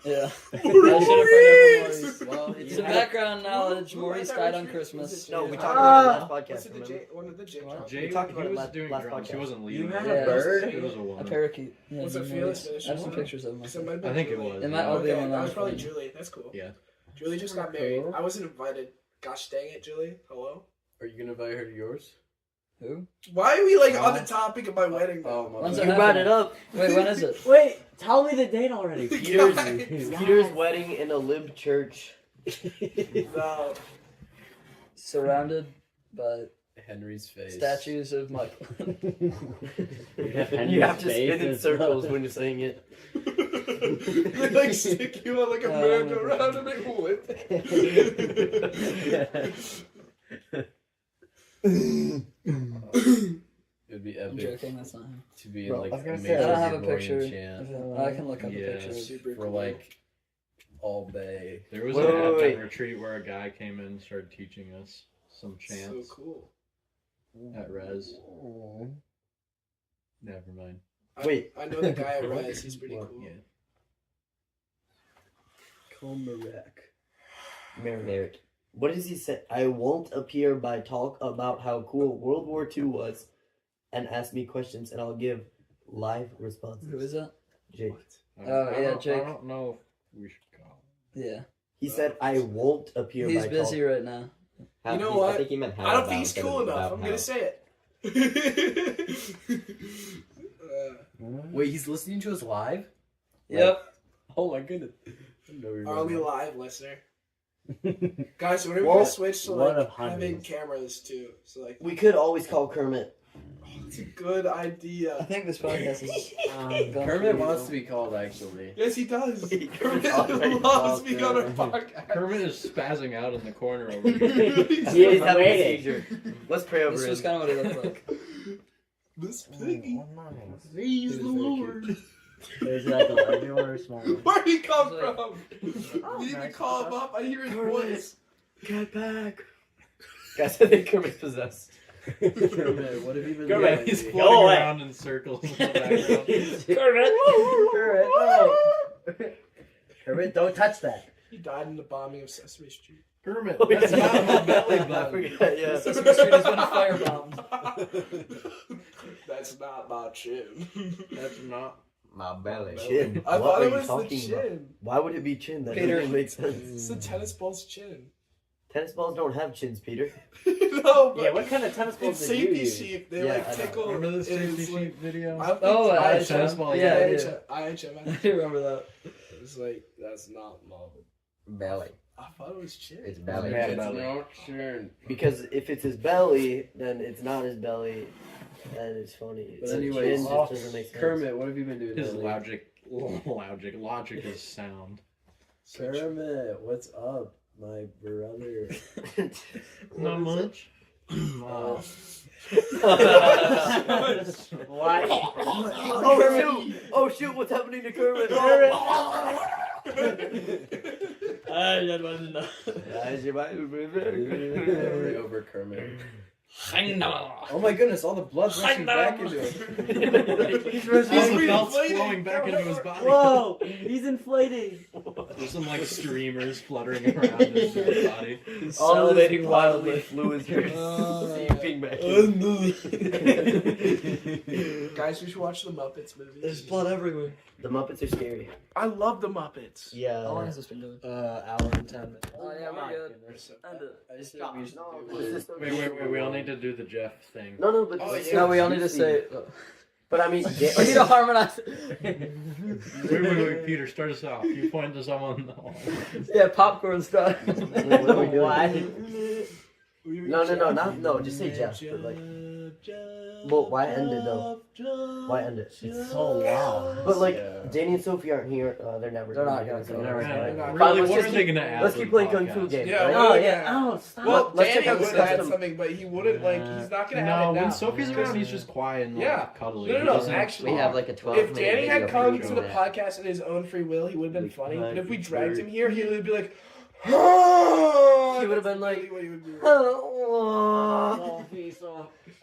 Yeah. I should have prayed over Maurice. well, Some background knowledge: Maurice died on Christmas. No, we Yeah. talked about it last Was podcast. it the remember? one of the Jake? What? Jay, talked about he it was last- doing last drums. He podcast. wasn't You leading. had Yeah, a bird? It was a A woman. parakeet. Yeah, Was it Maurice. Felix I have some Ministries? pictures of him. So it might have been I think it Julie. was. It might all be Okay, on that was that probably phone. Julie. That's cool. Yeah. Julie just got married. I wasn't invited. Gosh dang it, Julie. Hello? Are you gonna invite her to yours? Who? Why are we like on the topic of my wedding? Oh my When's bad. it You brought happening? it up. Wait, when is it? Wait, tell me the date already. Peter's wedding in a lib church. No. Surrounded by Henry's face. statues of Michael. You have to spin in circles when you're saying it. They like stick you on like a merry-go-round and make It'd be I'm epic joking, that's not him. to be Bro, in I was like a gonna major say, I don't have a Gregorian picture. chant. I can look up a Yes. picture. Super For cool. like all day. There was Wait, an wait, Advent wait. retreat where a guy came in and started teaching us some chants So cool. at Res. Never mind. Wait. I know the guy at Res. He's pretty cool. Yeah. Merrick. What does he say? I won't appear by talk about how cool World War II was and ask me questions and I'll give live responses. Who is that? Jake. Oh, yeah, Jake. I don't know if we should call. Yeah. He said, "I won't appear." He's by busy 12. right now. You know what? I think he meant how I don't think he's about cool instead of enough. about I'm gonna how. say it. Wait, he's listening to us live? Yep. Oh my goodness. Our only live listener. Guys, when are we Well, gonna switch to one like of having hundreds. cameras too? So like, We could always call Kermit. it's a good I idea. think this podcast is. Kermit wants to be called, actually. Yes, he does. Kermit already loves being on our Kermit. podcast. Kermit is spazzing out in the corner over here. He is having a waiting. seizure. Let's pray over This him. was kind of what he looked like. This piggy. He's the Lord. Is it like a larger one or smaller one? Where'd he come Like- from? We need to nice. call him up. I hear his voice. Get back. Guys, I think Kermit's possessed. Kermit, what have you been Yeah, doing? he's lately? floating Go away. around in circles in the background. Kermit! Kermit, no. Kermit, don't touch that. He died in the bombing of Sesame Street. Kermit, Oh, that's yeah. not my belly I button. forgot, yeah. Sesame Street has been firebombed. That's not my chin. That's not. My belly. Chin. I What thought are it you was the talking about? chin. Why would it be chin? That Peter. doesn't make sense. It's the tennis ball's chin. Tennis balls don't have chins, Peter. No, but Yeah, what kind of tennis it's balls did you safety use? sheep. They Yeah, I like know. tickle. Remember the It safety is, like- sheet video? I think Oh, I- IHM. tennis ball, Yeah, yeah. yeah. IHM. I do remember that. It's like, that's not my. Belly. I thought it was chin. It's belly. Yeah, It's belly. not sure. Because if it's his belly, then it's not his belly, and it's funny. But The anyways, chin just doesn't make sense. Kermit, what have you been doing His lately? logic is sound. Kermit, what's up, my brother? Not much. Why? Oh shoot! Oh shoot! What's happening to Kermit? I just want to know. Kermit. Over Kermit. Oh my goodness, all the blood's rushing back into him. He's the belt's flowing back into his body. Whoa, he's inflating. There's some like streamers fluttering around his body. Salivating wildly. Fluids are seeping back. Guys, we should watch the Muppets movies. There's blood everywhere. The Muppets are scary. I love the Muppets. Yeah. How long has this been going? Hour and 10 minutes. Oh, yeah, we're good. So, End it. I just think we should No, do this is so Wait, we all need to do the Jeff thing. No, but Oh, this is yeah. No, we all need to juicy. say. But I mean, We need to harmonize. Wait, Peter, start us off. You point to someone. Yeah, popcorn stuff. What are we doing? Why? No, just say Jeff. But like, well, why end it though? Why end it? It's so long. But like, Danny and Sophie aren't here. They're never. They're not gonna gonna come. come. Never. not. Really, Let's what just are they gonna add? Let's to keep the playing Kung podcast? Fu game. Yeah, right? Oh, yeah. yeah. Oh, stop. Well, Let's Danny check out would the have had custom. something, but he wouldn't like. He's not gonna No, have it now. when Sophie's around, he's just quiet and like, Yeah. cuddly. No, He no, doesn't actually, We talk. have like a 12 If Danny had come to the that. podcast in his own free will, he would have been funny. But if we dragged him here, he would be like, He would have been like, what he would do.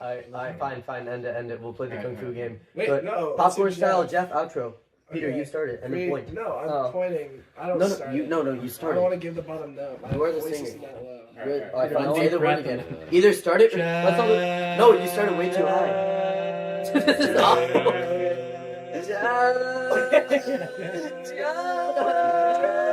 Alright, fine, end it. We'll play the Kung Fu game. Wait, But no. popcorn let's do style, Jeff. Jeff outro. Peter, Okay. you start it, and then point. No, I'm Oh. pointing. I don't No, start it. you I start don't want it. to give the bottom note. My You are the voice singer. isn't that low. Good. Alright, Alright, Peter, fine. no Say the word breath again. in it. Either start it. Let's all. No, you started way too high. This is awful. Jeff.